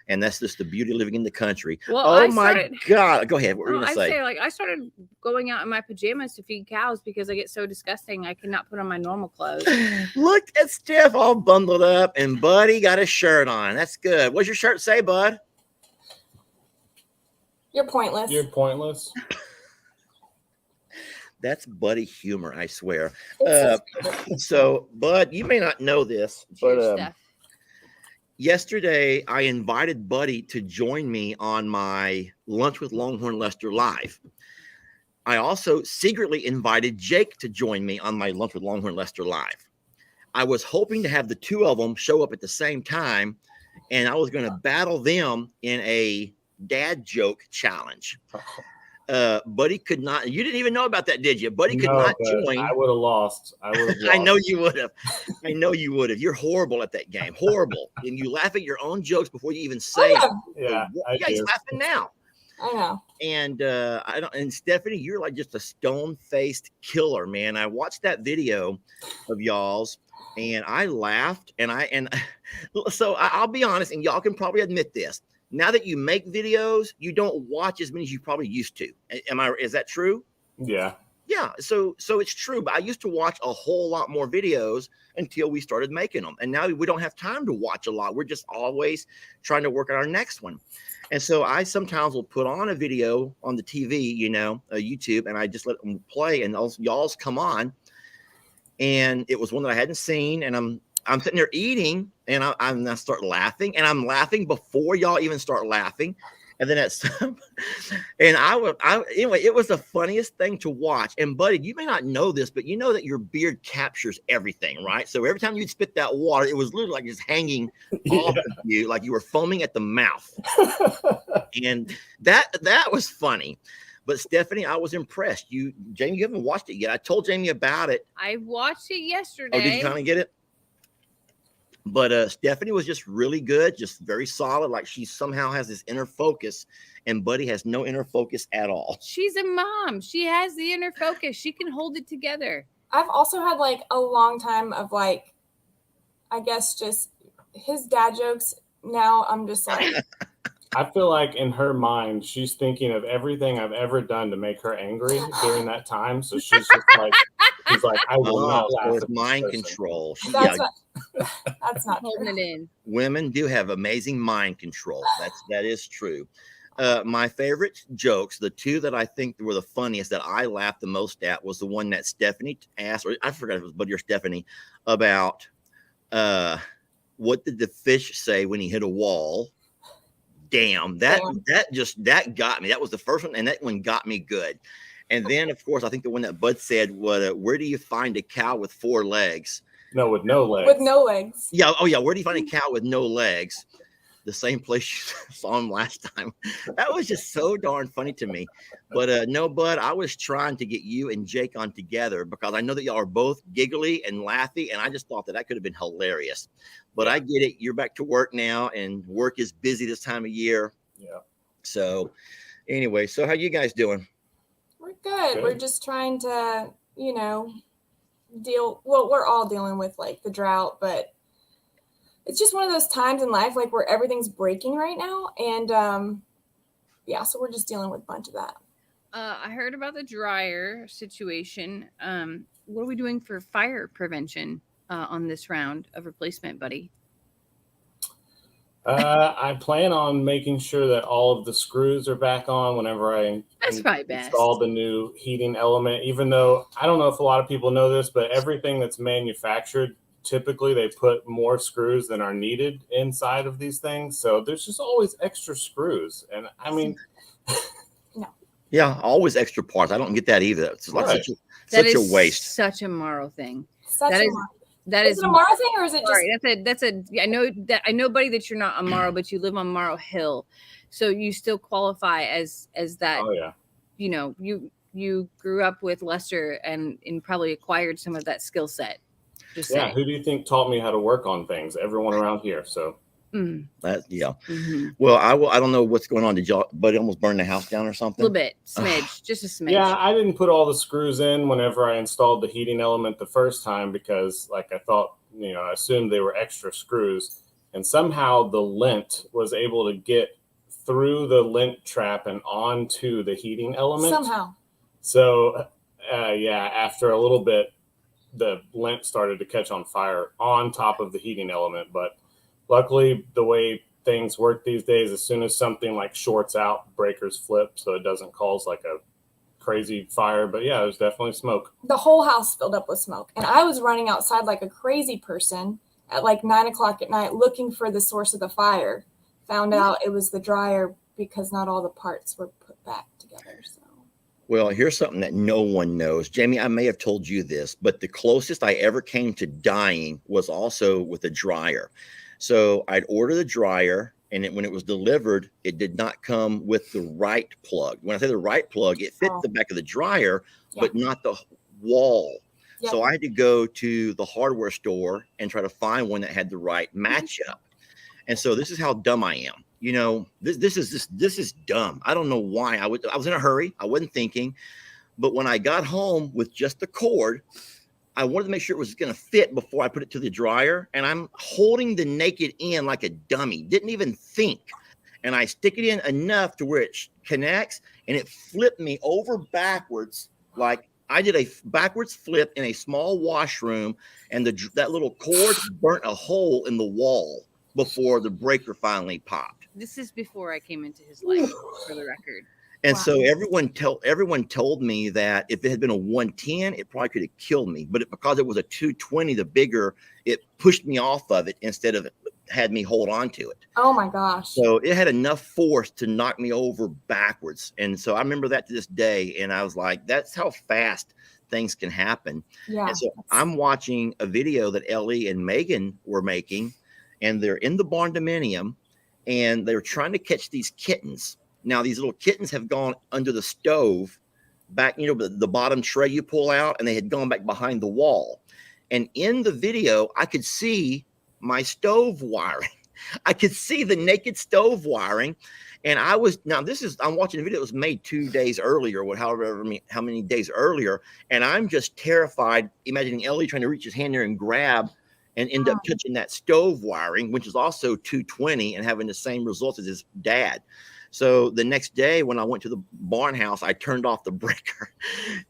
And that's just the beauty of living in the country. Well, oh my God. Go ahead. What were you going to say? I started going out in my pajamas to feed cows because I get so disgusting. I cannot put on my normal clothes. Look at Steph all bundled up, and Buddy got a shirt on. That's good. What's your shirt say, Bud? You're pointless. You're pointless. That's Buddy humor, I swear. It's So, Bud, you may not know this, Cheers, but Steph. yesterday I invited Buddy to join me on my Lunch with Longhorn Lester live. I also secretly invited Jake to join me on my Lunch with Longhorn Lester live. I was hoping to have the two of them show up at the same time, and I was going to battle them in a dad joke challenge. Buddy could not. You didn't even know about that, did you? Buddy could not join. I would have lost. I know you would have. I know you would have. You're horrible at that game. Horrible. And you laugh at your own jokes before you even say it. Yeah, You guys laughing now. I know. And I don't. And Stephanie, you're like just a stone-faced killer, man. I watched that video of y'all's, and I laughed. And so I'll be honest, and y'all can probably admit this. Now that you make videos, you don't watch as many as you probably used to. Is that true? Yeah. Yeah. So it's true. But I used to watch a whole lot more videos until we started making them. And now we don't have time to watch a lot. We're just always trying to work on our next one. And so I sometimes will put on a video on the TV, YouTube, and I just let them play, and y'all's come on. And it was one that I hadn't seen, and I'm sitting there eating, and I start laughing, and I'm laughing before y'all even start laughing. And then anyway, it was the funniest thing to watch. And Buddy, you may not know this, but you know that your beard captures everything, right? So every time you'd spit that water, it was literally like just hanging off of you, like you were foaming at the mouth. And that was funny. But Stephanie, I was impressed. Jamie, you haven't watched it yet. I told Jamie about it. I watched it yesterday. Oh, did you kind of get it? But Stephanie was just really good, just very solid. Like she somehow has this inner focus, and Buddy has no inner focus at all. She's a mom. She has the inner focus. She can hold it together. I've also had like a long time of like, I guess just his dad jokes. Now I'm just like, I feel like in her mind, she's thinking of everything I've ever done to make her angry during that time. So she's just like, I will not laugh. It's mind control. that's not Holding true. it in. Women do have amazing mind control. That is true. My favorite jokes, the two that I think were the funniest that I laughed the most at, was the one that Stephanie asked, or I forgot if it was Buddy or Stephanie, about what did the fish say when he hit a wall? Damn, that got me. That was the first one, and that one got me good. And then, of course, I think the one that Bud said, where do you find a cow with 4 legs? No, with no legs. With no legs. Yeah. Oh, yeah. Where do you find a cow with no legs? The same place you saw him last time. That was just so darn funny to me. But no, Bud, I was trying to get you and Jake on together because I know that y'all are both giggly and laughy, and I just thought that could have been hilarious. But I get it. You're back to work now, and work is busy this time of year. Yeah. So anyway, so how you guys doing? We're good. We're just trying to, we're all dealing with like the drought, but it's just one of those times in life like where everything's breaking right now. And so we're just dealing with a bunch of that. I heard about the dryer situation. What are we doing for fire prevention on this round of replacement, Buddy? I plan on making sure that all of the screws are back on whenever I install the new heating element, even though I don't know if a lot of people know this, but everything that's manufactured, typically they put more screws than are needed inside of these things. So there's just always extra screws. And I mean, no. Yeah, always extra parts. I don't get that either. It's like Right. such a waste. Such a Morrow thing. That is a Morrow thing, or is it sorry, that's a I know, Buddy, that you're not on Morrow, but you live on Morrow Hill, so you still qualify as that. Oh yeah. You grew up with Lester and probably acquired some of that skill set. Just saying. Who do you think taught me how to work on things? Everyone around here. So That Well, I don't know what's going on. Did y'all buddy almost burn the house down or something? A little bit, smidge, just a smidge. Yeah, I didn't put all the screws in whenever I installed the heating element the first time because, like, I thought, I assumed they were extra screws, and somehow the lint was able to get through the lint trap and onto the heating element. Somehow. So, after a little bit, the lint started to catch on fire on top of the heating element. But luckily, the way things work these days, as soon as something like shorts out, breakers flip, so it doesn't cause like a crazy fire. But yeah, there's definitely smoke. The whole house filled up with smoke, and I was running outside like a crazy person at like 9 o'clock at night looking for the source of the fire. Found out it was the dryer because not all the parts were put back together. So. Well, here's something that no one knows. Jamie, I may have told you this, but the closest I ever came to dying was also with a dryer. So I'd order the dryer, and when it was delivered, it did not come with the right plug. When I say the right plug, it fit the back of the dryer, but not the wall. Yep. So I had to go to the hardware store and try to find one that had the right matchup. And so this is how dumb I am. This is dumb. I don't know why. I was in a hurry. I wasn't thinking. But when I got home with just the cord, I wanted to make sure it was going to fit before I put it to the dryer. And I'm holding the naked end like a dummy. Didn't even think. And I stick it in enough to where it connects, and it flipped me over backwards. Like I did a backwards flip in a small washroom, and that little cord burnt a hole in the wall before the breaker finally popped. This is before I came into his life, for the record. And so everyone told me that if it had been a 110, it probably could have killed me. But because it was a 220, the bigger, it pushed me off of it instead of had me hold on to it. Oh my gosh. So it had enough force to knock me over backwards. And so I remember that to this day. And I was like, that's how fast things can happen. Yeah. And so I'm watching a video that Ellie and Megan were making, and they're in the barn dominium, and they were trying to catch these kittens. Now, these little kittens have gone under the stove back, the bottom tray you pull out, and they had gone back behind the wall. And in the video, I could see my stove wiring. I could see the naked stove wiring. And I'm watching a video that was made 2 days earlier, how many days earlier. And I'm just terrified, imagining Ellie trying to reach his hand there and grab and end up touching that stove wiring, which is also 220 and having the same results as his dad. So the next day when I went to the barn house, I turned off the breaker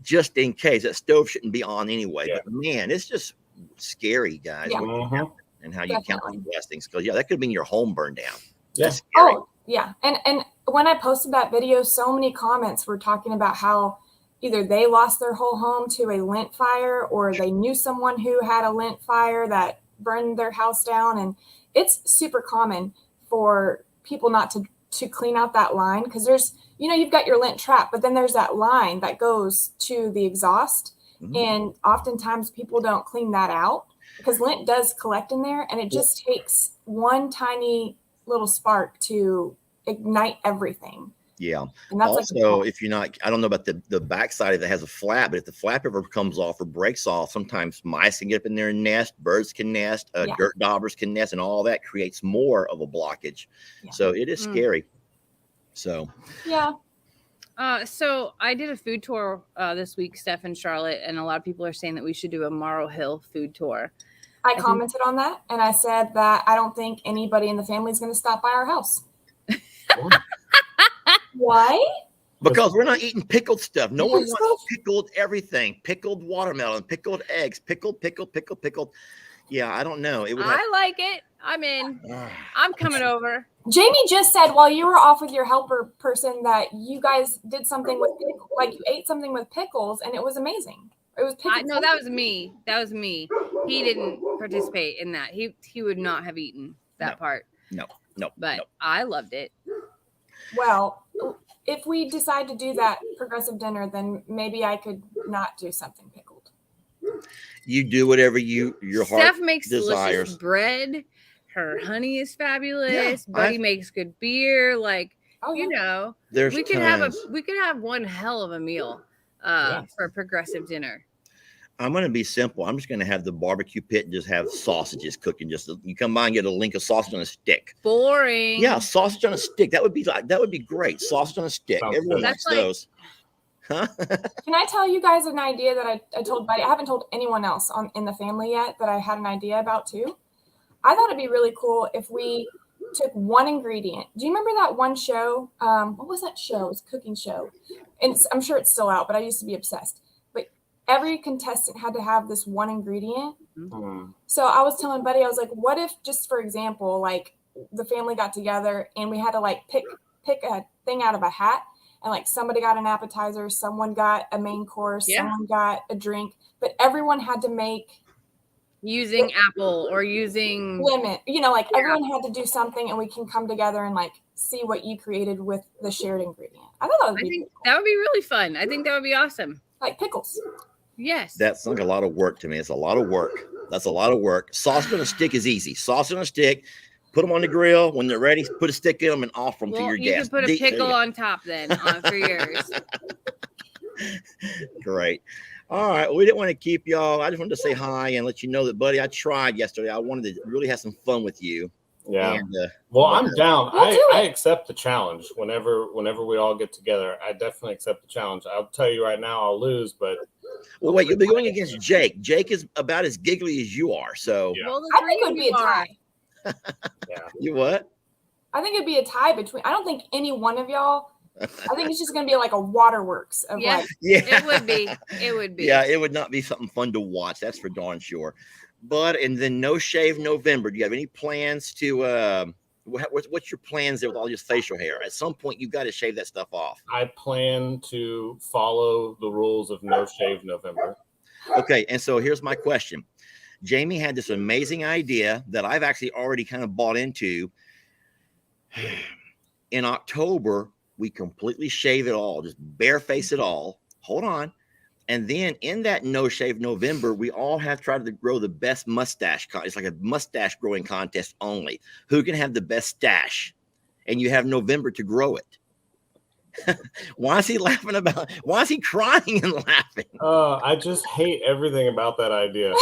just in case. That stove shouldn't be on anyway. Yeah. But man, it's just scary, guys. Yeah. And how you count on blessings. Because that could have been your home burned down. Yeah. Oh, yeah. And when I posted that video, so many comments were talking about how either they lost their whole home to a lint fire, or they knew someone who had a lint fire that burned their house down. And it's super common for people not to clean out that line, because there's, you've got your lint trap, but then there's that line that goes to the exhaust. And oftentimes people don't clean that out because lint does collect in there, and it just takes one tiny little spark to ignite everything. Yeah. And that's also, if you're not, I don't know about the backside if it has a flap, but if the flap ever comes off or breaks off, sometimes mice can get up in there and nest, birds can nest, dirt daubers can nest, and all that creates more of a blockage. Yeah. So it is scary. So, yeah. So I did a food tour this week, Steph and Charlotte, and a lot of people are saying that we should do a Morrow Hill food tour. I commented on that, and I said that I don't think anybody in the family is going to stop by our house. Why? Because we're not eating pickled stuff. No one wants pickled everything. Pickled watermelon, pickled eggs, pickled. Yeah, I don't know. I like it. I'm in. I'm coming over. Jamie just said while you were off with your helper person that you guys did something with you ate something with pickles, and it was amazing. It was pickles. No, that was me. He didn't participate in that. He would not have eaten that part. No. But I loved it. Well, if we decide to do that progressive dinner, then maybe I could not do something pickled. You do whatever your heart Steph makes desires. Delicious bread. Her honey is fabulous. Buddy makes good beer. Like, we could have one hell of a meal for a progressive dinner. I'm going to be simple. I'm just going to have the barbecue pit and just have sausages cooking. Just you come by and get a link of sausage on a stick. Boring. Yeah, sausage on a stick. That would be great. Sausage on a stick. Everyone likes those. Huh? Can I tell you guys an idea that I told Buddy? I haven't told anyone else in the family yet that I had an idea about too. I thought it'd be really cool if we took one ingredient. Do you remember that one show? What was that show? It was a cooking show. And I'm sure it's still out, but I used to be obsessed. But every contestant had to have this one ingredient. Mm-hmm. So I was telling Buddy, I was like, what if, just for example, like the family got together and we had to like pick a thing out of a hat, and like somebody got an appetizer, someone got a main course, someone got a drink, but everyone had to make using apple or using lemon, like everyone had to do something, and we can come together and like see what you created with the shared ingredient. I thought that would be cool. That would be really fun. I think that would be awesome. Like pickles. Yes. That's like a lot of work to me. It's a lot of work. That's a lot of work. Sausage on a stick is easy. Sausage on a stick. Put them on the grill. When they're ready, put a stick in them and offer them to your guests. You can put a pickle on top then for yours. Great. All right. We didn't want to keep y'all. I just wanted to say hi and let you know that, Buddy, I tried yesterday. I wanted to really have some fun with you. Yeah. And, well, I'm down. I accept the challenge whenever we all get together. I definitely accept the challenge. I'll tell you right now, I'll lose, but. Well, wait, you'll be going against Jake. Jake is about as giggly as you are. So well, I think it would be a tie. Yeah. You what? I think it'd be a tie between. I don't think any one of y'all. I think it's just going to be like a waterworks of it would be. It would be. Yeah, it would not be something fun to watch. That's for darn sure. But and then No Shave November. Do you have any plans to? What's your plans there with all your facial hair? At some point, you've got to shave that stuff off. I plan to follow the rules of No Shave November. Okay, and so here's my question. Jamie had this amazing idea that I've actually already kind of bought into. In October, we completely shave it all, just bareface it all. Hold on. And then in that No Shave November, we all have tried to grow the best mustache. It's like a mustache growing contest only. Who can have the best stash? And you have November to grow it. Why is he laughing about? Why is he crying and laughing? I just hate everything about that idea.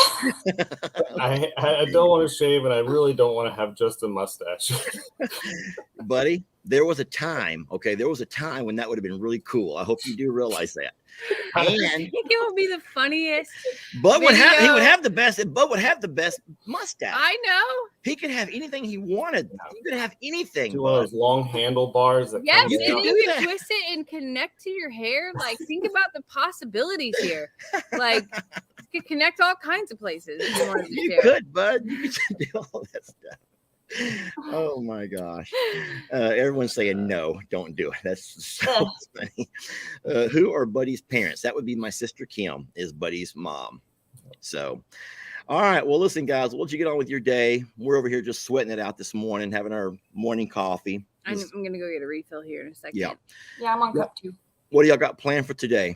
I don't want to shave, and I really don't want to have just a mustache. Buddy, there was a time, there was a time when that would have been really cool. I hope you do realize that. And it would be the funniest. Bud would have the best mustache. I know. He could have anything he wanted. He could have anything. One of those long handlebars. Yes, you can twist it and connect to your hair. Like, think about the possibilities here. Like, you could connect all kinds of places. If you wanted to you could, Bud. You could do all that stuff. Oh my gosh. Everyone's saying no, don't do it. That's so funny. Who are Buddy's parents? That would be my sister Kim, is Buddy's mom. So all right, well, listen, guys, we'll let you get on with your day. We're over here just sweating it out this morning, having our morning coffee. I'm gonna go get a refill here in a second. Yeah, I'm on cup 2. What do y'all got planned for today?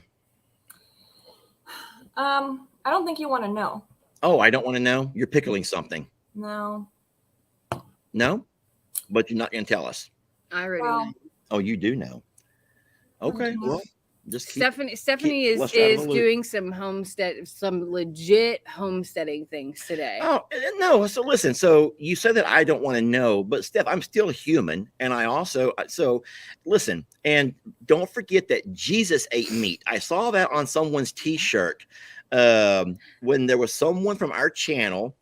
I don't think you want to know. Oh, I don't want to know? You're pickling something. No, but you're not going to tell us. I already know. Oh, you do know. Okay, well, just Stephanie is doing some legit homesteading things today. Oh no! So listen. So you said that I don't want to know, but Steph, I'm still human, and I also listen. And don't forget that Jesus ate meat. I saw that on someone's T-shirt when there was someone from our channel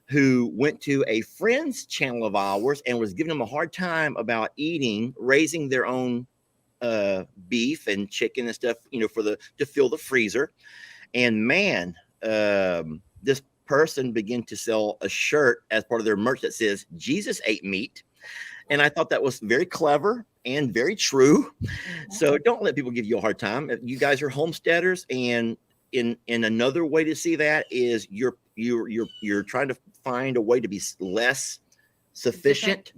who went to a friend's channel of ours and was giving them a hard time about raising their own beef and chicken and stuff, to fill the freezer. And man, this person began to sell a shirt as part of their merch that says Jesus ate meat. And I thought that was very clever and very true. So don't let people give you a hard time. You guys are homesteaders, and in another way to see that is you're trying to find a way to be less sufficient,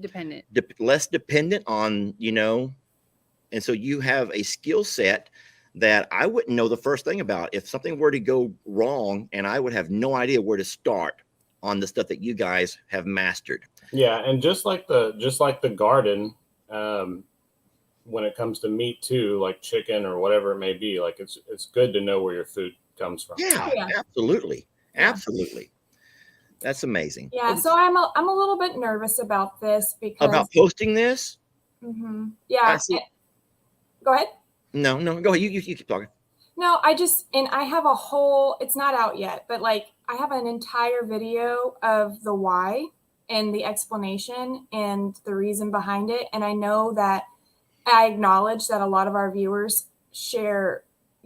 less dependent on, and so you have a skill set that I wouldn't know the first thing about if something were to go wrong, and I would have no idea where to start on the stuff that you guys have mastered. Yeah. And just like the garden, when it comes to meat too, like chicken or whatever it may be, like it's good to know where your food comes from. Yeah, absolutely. That's amazing. Yeah, so I'm a little bit nervous about this because about posting this. Yeah. Go ahead. No, go ahead. You keep talking. No, I have a whole, it's not out yet, but like I have an entire video of the why and the explanation and the reason behind it. And I know that I acknowledge that a lot of our viewers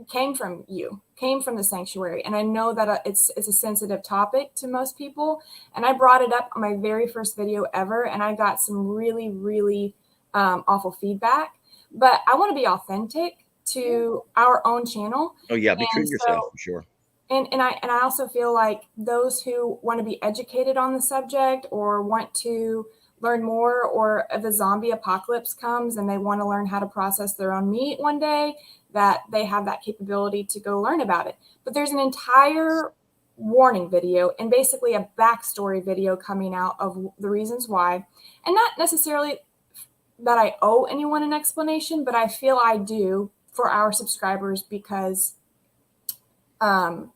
came from the sanctuary. And I know that it's a sensitive topic to most people. And I brought it up on my very first video ever. And I got some really, really awful feedback. But I want to be authentic to our own channel. Oh yeah, be true to yourself, for sure. And I also feel like those who want to be educated on the subject or want to learn more, or if the zombie apocalypse comes and they want to learn how to process their own meat one day, that they have that capability to go learn about it. But there's an entire warning video and basically a backstory video coming out of the reasons why, and not necessarily that I owe anyone an explanation, but I feel I do for our subscribers because of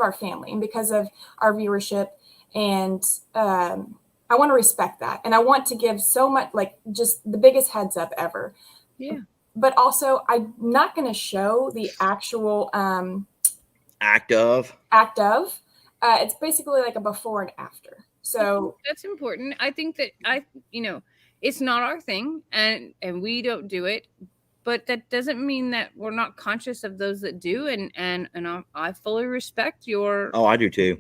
our family and because of our viewership. And I want to respect that. And I want to give so much, like just the biggest heads up ever. Yeah. But also I'm not going to show the actual act of. It's basically like a before and after. So that's important. I think that it's not our thing and we don't do it, but that doesn't mean that we're not conscious of those that do. And I fully respect your. Oh, I do too.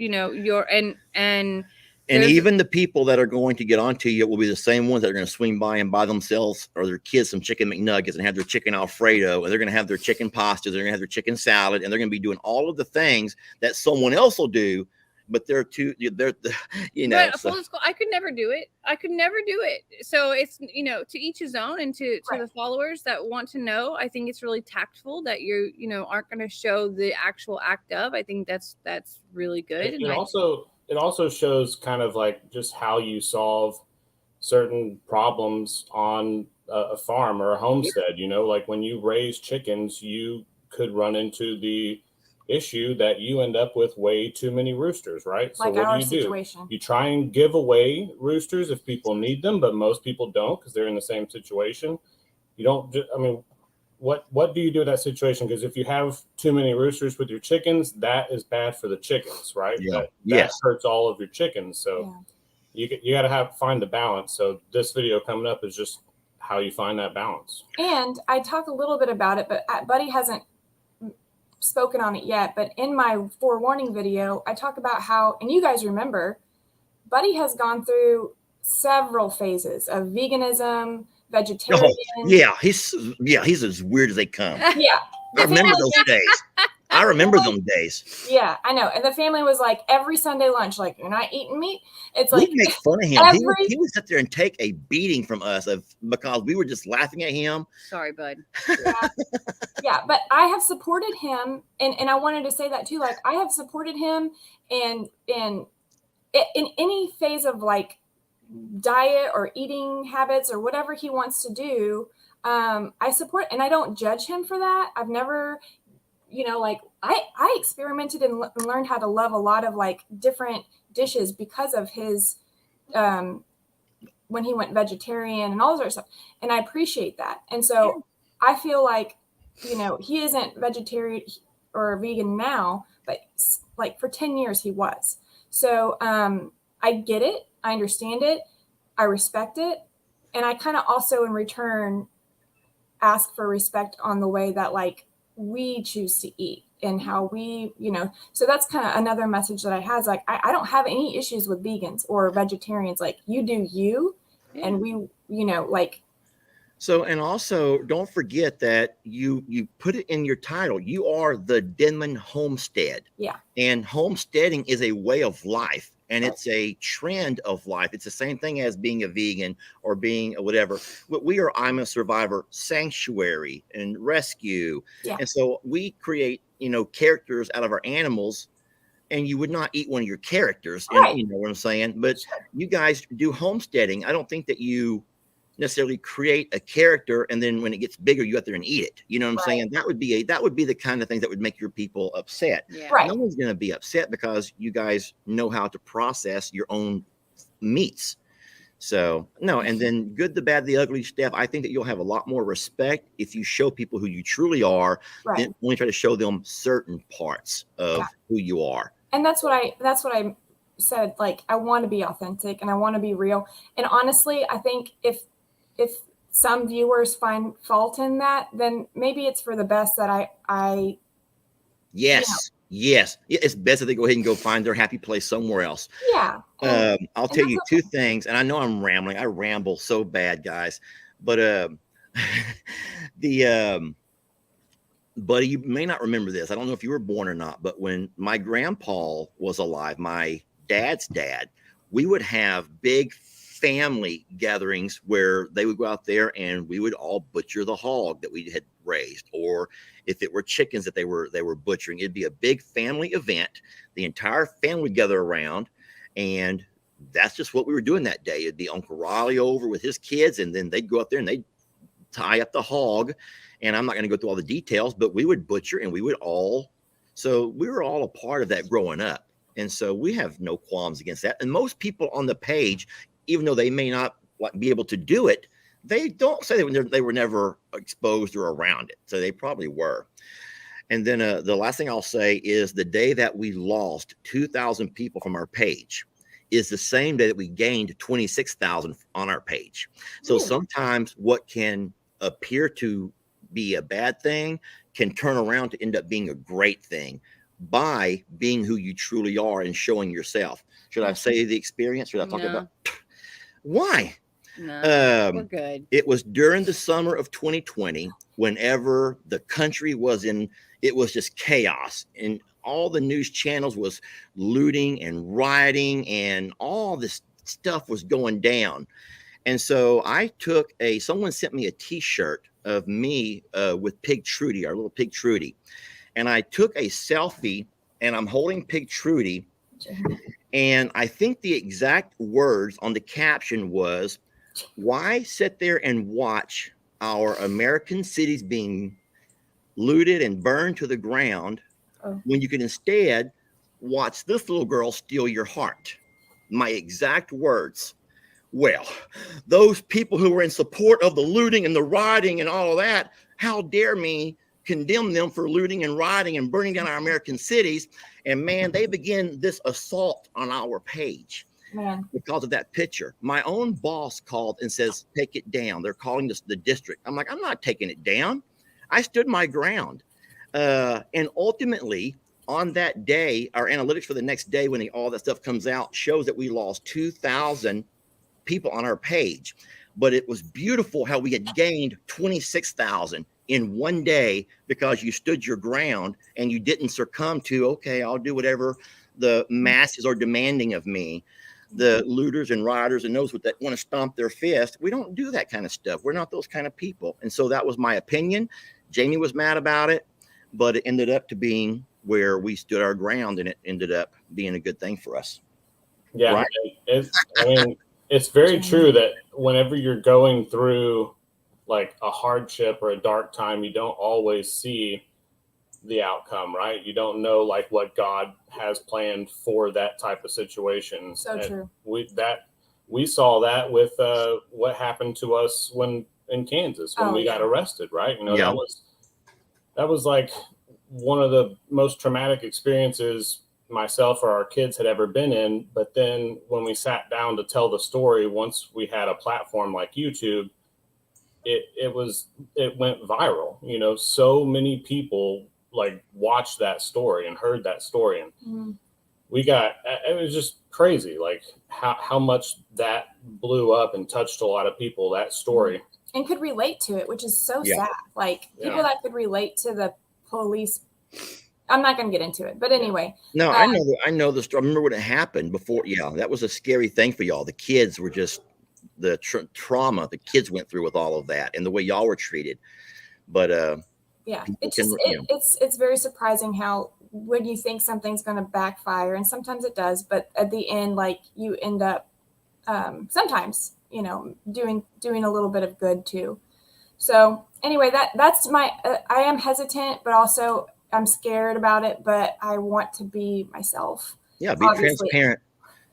And even the people that are going to get onto you will be the same ones that are going to swing by and buy themselves or their kids some chicken McNuggets and have their chicken Alfredo, and they're going to have their chicken pastas, they're going to have their chicken salad, and they're going to be doing all of the things that someone else will do. But I could never do it. So it's, to each his own, and to the followers that want to know, I think it's really tactful that you aren't going to show the actual act of. I think that's really good. It also shows kind of like just how you solve certain problems on a farm or a homestead. Like when you raise chickens, you could run into the issue that you end up with way too many roosters, right? So what do? You try and give away roosters if people need them, but most people don't because they're in the same situation. You don't. What do you do in that situation? Because if you have too many roosters with your chickens, that is bad for the chickens, right? Yeah. That hurts all of your chickens. So you got to find the balance. So this video coming up is just how you find that balance. And I talk a little bit about it, but Buddy hasn't spoken on it yet. But in my forewarning video, I talk about how, and you guys remember, Buddy has gone through several phases of veganism, vegetarian. He's as weird as they come. Yeah. I remember those days. I remember them days. Yeah, I know. And the family was like, every Sunday lunch, like, you're not eating meat. It's like, we make fun of him. He would sit there and take a beating from us because we were just laughing at him. Sorry, bud. Yeah, but I have supported him, and I wanted to say that too. Like, I have supported him in any phase of like diet or eating habits or whatever he wants to do. I support, and I don't judge him for that. I've never, I experimented and learned how to love a lot of like different dishes because of his, when he went vegetarian and all this other stuff. And I appreciate that. And so I feel like, he isn't vegetarian or vegan now, but like for 10 years he was. So I get it. I understand it. I respect it. And I kind of also in return ask for respect on the way that like we choose to eat and how we, so that's kind of another message that I have. Like, I don't have any issues with vegans or vegetarians. Like, you do you, and we, like. So, and also don't forget that you put it in your title. You are the Denman Homestead. Yeah. And homesteading is a way of life. And it's a trend of life. It's the same thing as being a vegan or being a whatever. We are I'm a Survivor sanctuary and rescue. Yeah. And so we create, characters out of our animals, and you would not eat one of your characters. Right. And, you know what I'm saying? But you guys do homesteading. I don't think that you necessarily create a character and then when it gets bigger, you go out there and eat it. You know what I'm saying? That would be the kind of thing that would make your people upset. Yeah. Right. No one's going to be upset because you guys know how to process your own meats. So no, and then good, the bad, the ugly, Steph. I think that you'll have a lot more respect if you show people who you truly are, than only try to show them certain parts of who you are. And that's what I said. Like, I want to be authentic and I want to be real. And honestly, I think if some viewers find fault in that, then maybe it's for the best that I Yes. Yes, it's best that they go ahead and go find their happy place somewhere else. Yeah. I'll tell you two things, and I know I'm rambling. I ramble so bad, guys. But buddy, you may not remember this. I don't know if you were born or not, but when my grandpa was alive, my dad's dad, we would have big family gatherings where they would go out there and we would all butcher the hog that we had raised, or if it were chickens that they were butchering, it'd be a big family event. The entire family would gather around, and that's just what we were doing that day. It'd be Uncle Riley over with his kids, and then they'd go out there and they'd tie up the hog. And I'm not going to go through all the details, but we would butcher, and we were all a part of that growing up. And so we have no qualms against that. And most people on the page, even though they may not be able to do it, they don't say they were never exposed or around it. So they probably were. And then the last thing I'll say is the day that we lost 2,000 people from our page is the same day that we gained 26,000 on our page. So sometimes what can appear to be a bad thing can turn around to end up being a great thing by being who you truly are and showing yourself. Should I say the experience? Should I talk about why? No, we're good. It was during the summer of 2020, whenever the country was it was just chaos, and all the news channels was looting and rioting, and all this stuff was going down. And so someone sent me a t-shirt of me with Pig Trudy, our little Pig Trudy. And I took a selfie, and I'm holding Pig Trudy. And I think the exact words on the caption was, "Why sit there and watch our American cities being looted and burned to the ground when you can instead watch this little girl steal your heart?" My exact words. Well, those people who were in support of the looting and the rioting and all of that, how dare me condemn them for looting and rioting and burning down our American cities? And man, they begin this assault on our page because of that picture. My own boss called and says, "Take it down. They're calling this the district." I'm like, I'm not taking it down. I stood my ground. And ultimately, on that day, our analytics for the next day, when all that stuff comes out, shows that we lost 2,000 people on our page. But it was beautiful how we had gained 26,000 in one day because you stood your ground and you didn't succumb to, okay, I'll do whatever the masses are demanding of me. The looters and rioters and those that want to stomp their fist, we don't do that kind of stuff. We're not those kind of people. And so that was my opinion. Jamie was mad about it, but it ended up to being where we stood our ground, and it ended up being a good thing for us. Yeah, right? It's very true that whenever you're going through like a hardship or a dark time, you don't always see the outcome, right? You don't know like what God has planned for that type of situation. So true. We saw that with what happened to us in Kansas when we got arrested, right? That was like one of the most traumatic experiences myself or our kids had ever been in. But then when we sat down to tell the story, once we had a platform like YouTube, it went viral. So many people like watched that story and heard that story, and it was just crazy, like how much that blew up and touched a lot of people, that story, and could relate to it, which is so sad. Like people that could relate to the police. I'm not going to get into it, but anyway. No, I know the story. I remember when it happened before. Yeah, that was a scary thing for y'all. The kids were just the trauma the kids went through with all of that, and the way y'all were treated. But it's very surprising how when you think something's going to backfire, and sometimes it does, but at the end, like you end up sometimes you know, doing a little bit of good too. So anyway, that's my, I am hesitant, but also I'm scared about it, but I want to be myself. Yeah, be transparent.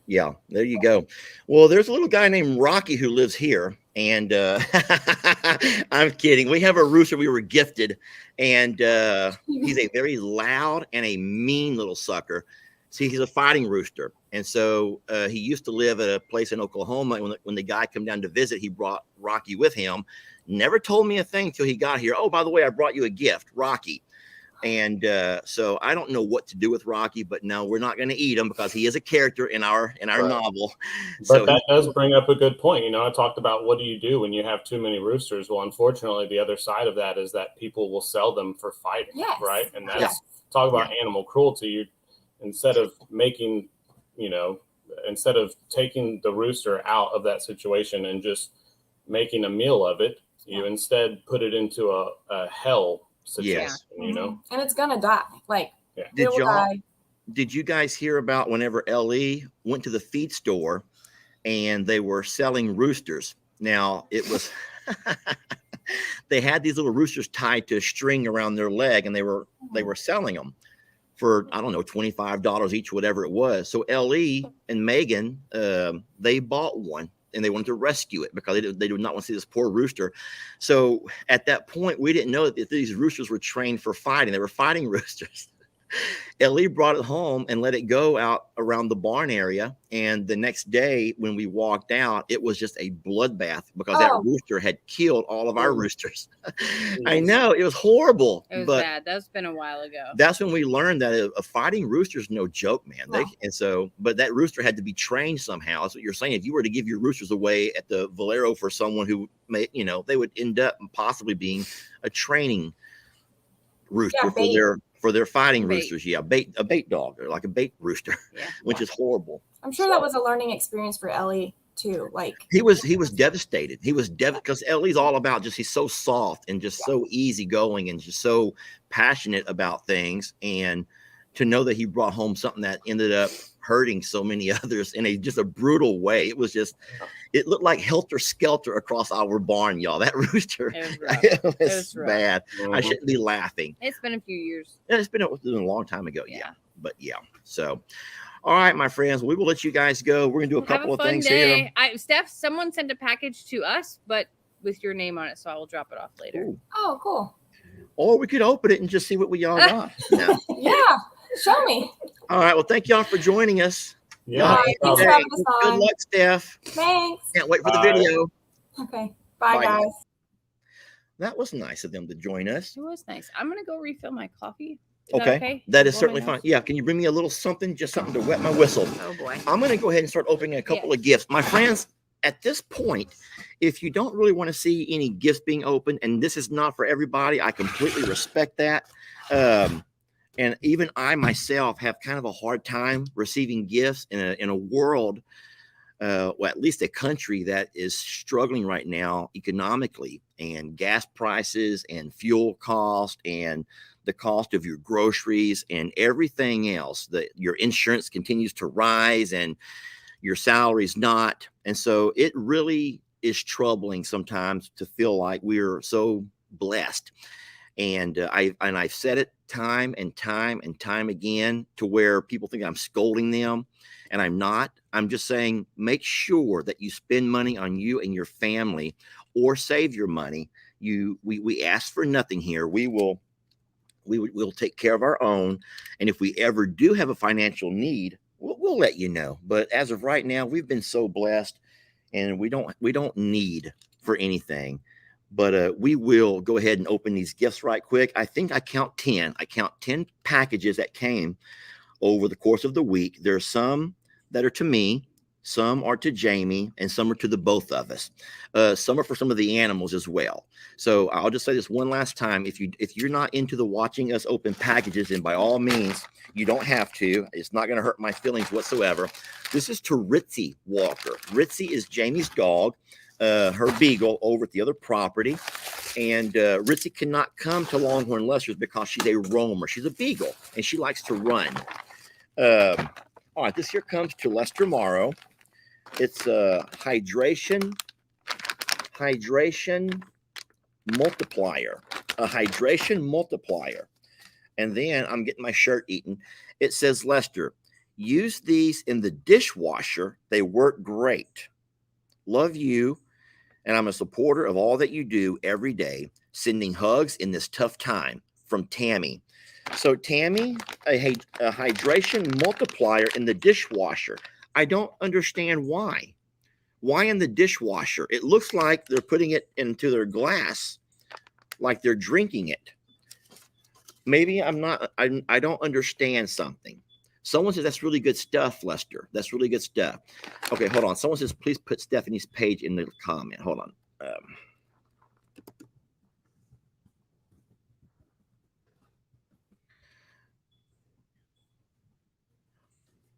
Yeah, there you go. Well, there's a little guy named Rocky who lives here, and I'm kidding. We have a rooster we were gifted, and he's a very loud and a mean little sucker. See, he's a fighting rooster, and so he used to live at a place in Oklahoma. And when the guy came down to visit, he brought Rocky with him. Never told me a thing till he got here. Oh, by the way, I brought you a gift, Rocky. And so I don't know what to do with Rocky, but no, we're not going to eat him because he is a character in our novel. But so that does bring up a good point. You know, I talked about what do you do when you have too many roosters? Well, unfortunately, the other side of that is that people will sell them for fighting, right? And that's talk about animal cruelty. You, instead of making, you know, instead of taking the rooster out of that situation and just making a meal of it, you instead put it into a hell situation, you know, and it's gonna die. Like, did you guys hear about whenever LE went to the feed store and they were selling roosters? Now it was they had these little roosters tied to a string around their leg, and they were selling them for, I don't know, $25 each, whatever it was. So LE and Megan, they bought one. And they wanted to rescue it because they did not want to see this poor rooster. So at that point, we didn't know that these roosters were trained for fighting. They were fighting roosters. Ellie brought it home and let it go out around the barn area. And the next day when we walked out, it was just a bloodbath because that rooster had killed all of our roosters. I know, it was horrible. It was bad. That's been a while ago. That's when we learned that a fighting rooster is no joke, man. But that rooster had to be trained somehow. That's what you're saying. If you were to give your roosters away at the Valero for someone who may, you know, they would end up possibly being a training rooster for their fighting roosters. Yeah, a bait dog, or like a bait rooster, which is horrible. I'm sure that was a learning experience for Ellie too. Like he was devastated. He was because Ellie's all about just, he's so soft and just so easygoing and just so passionate about things. And to know that he brought home something that ended up hurting so many others in just a brutal way. It was just, it looked like helter skelter across our barn, y'all. That rooster, it was bad. I shouldn't be laughing. It's been a few years. Yeah, it's been a long time ago. But so, all right, my friends, we will let you guys go. We're gonna do a couple of things here. Steph, someone sent a package to us, but with your name on it, so I will drop it off later. Ooh. Oh, cool. Or we could open it and just see what we all got. Yeah, show me. All right. Well, thank y'all for joining us. Yeah. Thanks for having us on. Good luck, Steph. Thanks. Can't wait for the video. Okay. Bye, guys. That was nice of them to join us. It was nice. I'm gonna go refill my coffee. Okay. That is certainly fine. Yeah. Can you bring me a little something, just something to wet my whistle? Oh boy. I'm going to go ahead and start opening a couple of gifts. My friends, at this point, if you don't really want to see any gifts being opened, and this is not for everybody, I completely respect that. And even I myself have kind of a hard time receiving gifts in a world, well, at least a country that is struggling right now economically, and gas prices and fuel cost and the cost of your groceries and everything else. That your insurance continues to rise and your salary's not. And so it really is troubling sometimes to feel like we're so blessed. And I've said it time and time and time again to where people think I'm scolding them, and I'm not. I'm just saying, make sure that you spend money on you and your family, or save your money. We ask for nothing here. We'll take care of our own. And if we ever do have a financial need, we'll let you know. But as of right now, we've been so blessed, and we don't need for anything. But we will go ahead and open these gifts right quick. I think I count 10. I count 10 packages that came over the course of the week. There are some that are to me, some are to Jamie, and some are to the both of us. Some are for some of the animals as well. So I'll just say this one last time. If you're not into the watching us open packages, then by all means, you don't have to. It's not going to hurt my feelings whatsoever. This is to Ritzy Walker. Ritzy is Jamie's dog. Her beagle over at the other property, and Ritzy cannot come to Longhorn Lester's because she's a roamer. She's a beagle and she likes to run. All right, this here comes to Lester Morrow. It's hydration hydration multiplier. A hydration multiplier. And then I'm getting my shirt eaten. It says, Lester, use these in the dishwasher. They work great. Love you. And I'm a supporter of all that you do every day. Sending hugs in this tough time. From Tammy. So Tammy, a hydration multiplier in the dishwasher. I don't understand why. Why in the dishwasher? It looks like they're putting it into their glass, like they're drinking it. Maybe I don't understand something. Someone says that's really good stuff, Lester. That's really good stuff. Okay, hold on. Someone says, please put Stephanie's page in the comment. Hold on.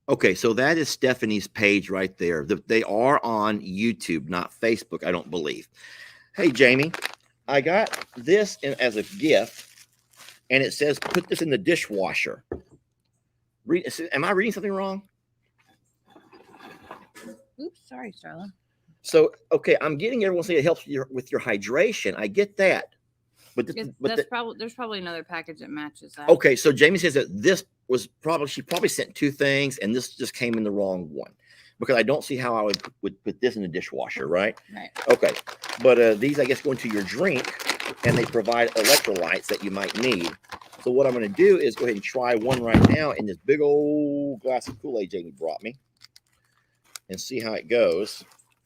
Okay, so that is Stephanie's page right there. They are on YouTube, not Facebook, I don't believe. Hey, Jamie, I got this as a gift, and it says, put this in the dishwasher. Am I reading something wrong? Oops, sorry, Starla. So, okay, I'm getting everyone saying it helps you with your hydration. I get that. But, there's probably another package that matches that. Okay, so Jamie says that this was she probably sent two things, and this just came in the wrong one, because I don't see how I would put this in the dishwasher, right? Right. Okay, but these I guess go into your drink, and they provide electrolytes that you might need. So what I'm going to do is go ahead and try one right now in this big old glass of Kool-Aid Jamie brought me, and see how it goes.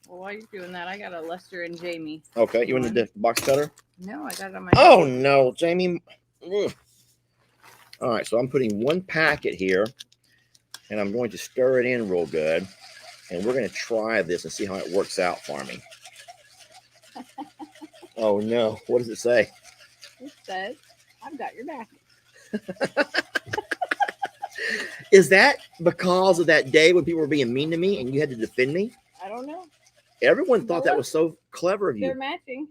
Well, while you're doing that, I got a Lester and Jamie. Okay, you want the box cutter? No, I got it on my. Oh no, Jamie. Ugh. All right, so I'm putting one packet here, and I'm going to stir it in real good, and we're going to try this and see how it works out for me. Oh no, what does it say? It says, I've got your back. Is that because of that day when people were being mean to me and you had to defend me? I don't know. Everyone thought that was so clever of you. They're matching.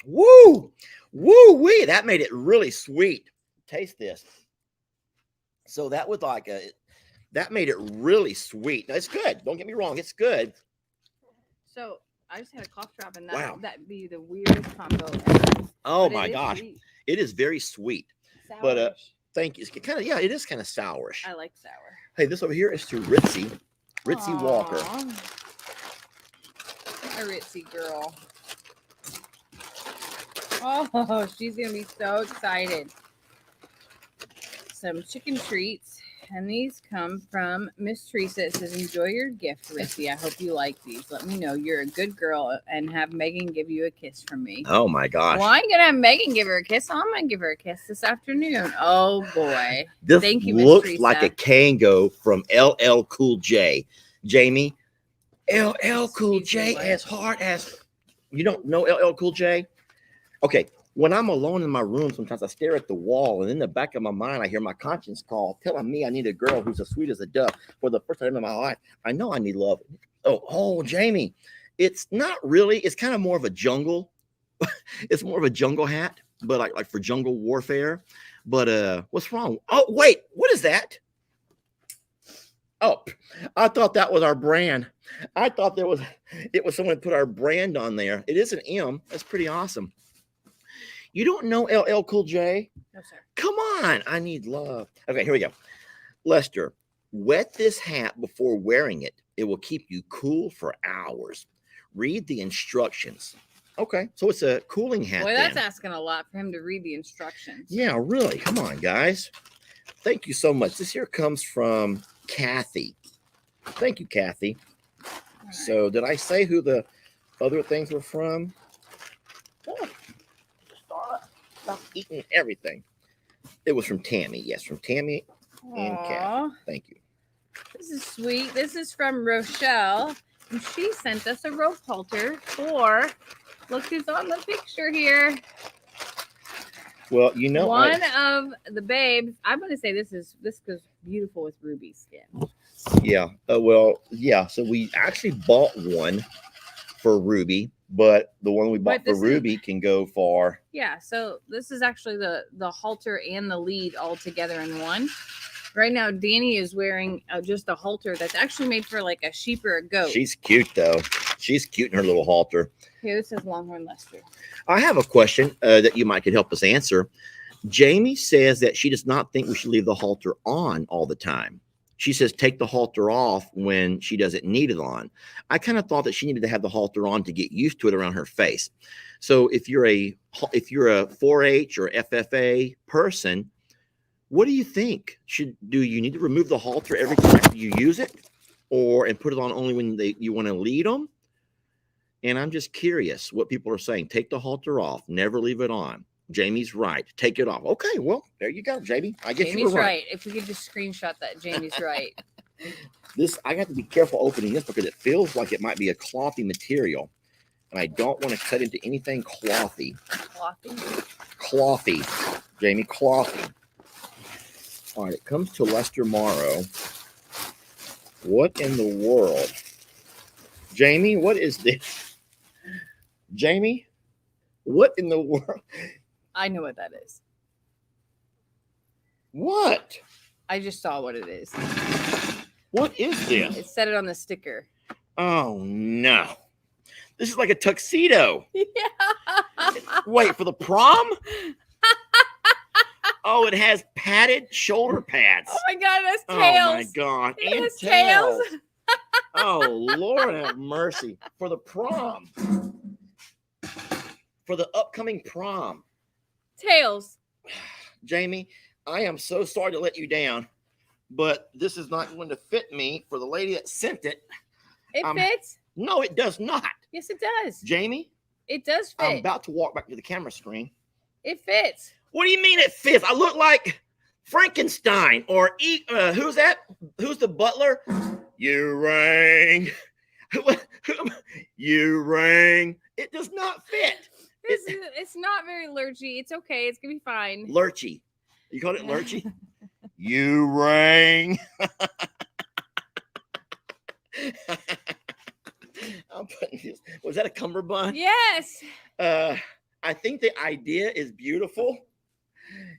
Woo! Woo-wee! That made it really sweet. Taste this. So that was like that made it really sweet. Now, it's good. Don't get me wrong. It's good. So I just had a cough drop, and that'd be the weirdest combo ever. Oh my gosh. Sweet. It is very sweet. Sourish. But thank you. It's kind of, yeah, it is kind of sourish. I like sour. Hey, this over here is to Ritzy Walker. A Ritzy girl. Oh, she's gonna be so excited. Some chicken treats, and these come from Miss Teresa. It says, enjoy your gift, Ritzy. I hope you like these. Let me know you're a good girl, and have Megan give you a kiss from me. Oh my gosh. Well, I'm gonna have Megan give her a kiss. I'm gonna give her a kiss this afternoon. Oh boy. This Thank you, Miss looks Teresa. like a Kango from LL Cool J. Jamie, LL Cool J, as hard as you don't know LL Cool J. Okay, when I'm alone in my room, sometimes I stare at the wall, and in the back of my mind, I hear my conscience call, telling me I need a girl who's as sweet as a dove. For the first time in my life, I know I need love. Oh, Jamie, it's not really. It's kind of more of a jungle. It's more of a jungle hat, but like for jungle warfare. But what's wrong? Oh, wait, what is that? Oh, I thought that was our brand. I thought it was someone put our brand on there. It is an M. That's pretty awesome. You don't know LL Cool J? No, sir. Come on. I need love. Okay, here we go. Lester, wet this hat before wearing it. It will keep you cool for hours. Read the instructions. Okay, so it's a cooling hat. Boy, that's asking a lot for him to read the instructions. Yeah, really. Come on, guys. Thank you so much. This here comes from Kathy. Thank you, Kathy. Right. So did I say who the other things were from? Oh, stop eating everything. It was from Tammy. Yes, from Tammy and Kathy. Thank you. This is sweet. This is from Rochelle. And she sent us a rope halter for, look who's on the picture here. Well, you know, one of the babes. I'm going to say this goes beautiful with Ruby skin. Yeah. Well, yeah. So we actually bought one for Ruby, but the one we bought for Ruby can go far. Yeah. So this is actually the halter and the lead all together in one. Right now, Danny is wearing just a halter that's actually made for like a sheep or a goat. She's cute though. She's cute in her little halter. Here, this is Longhorn Lester. I have a question that you might could help us answer. Jamie says that she does not think we should leave the halter on all the time. She says take the halter off when she doesn't need it on. I kind of thought that she needed to have the halter on to get used to it around her face. So if you're a 4-H or FFA person, what do you think? Do you need to remove the halter every time you use it, and put it on only when you want to lead them? And I'm just curious what people are saying. Take the halter off. Never leave it on. Jamie's right. Take it off. Okay, well, there you go, Jamie. I guess Jamie's you were right. If we could just screenshot that, Jamie's right. I got to be careful opening this because it feels like it might be a clothy material. And I don't want to cut into anything clothy. Clothy. Jamie, clothy. All right, it comes to Lester Morrow. What in the world? Jamie, what is this? Jamie, what in the world? I know what that is. What? I just saw what it is. What is this? It said it on the sticker. Oh, no. This is like a tuxedo. Yeah. Wait, for the prom? Oh, it has padded shoulder pads. Oh, my God, it has tails. Oh, my God. It has tails. Oh, Lord have mercy. For the prom. For the upcoming prom. Tails. Jamie, I am so sorry to let you down, but this is not going to fit me for the lady that sent it. It fits? No, it does not. Yes, it does. Jamie? It does fit. I'm about to walk back to the camera screen. It fits. What do you mean it fits? I look like Frankenstein or who's that? Who's the butler? You rang. You rang. It does not fit. It's not very lurchy. It's okay. It's going to be fine. Lurchy. You called it lurchy? You rang. I'm putting this. Was that a cummerbund? Yes. I think the idea is beautiful.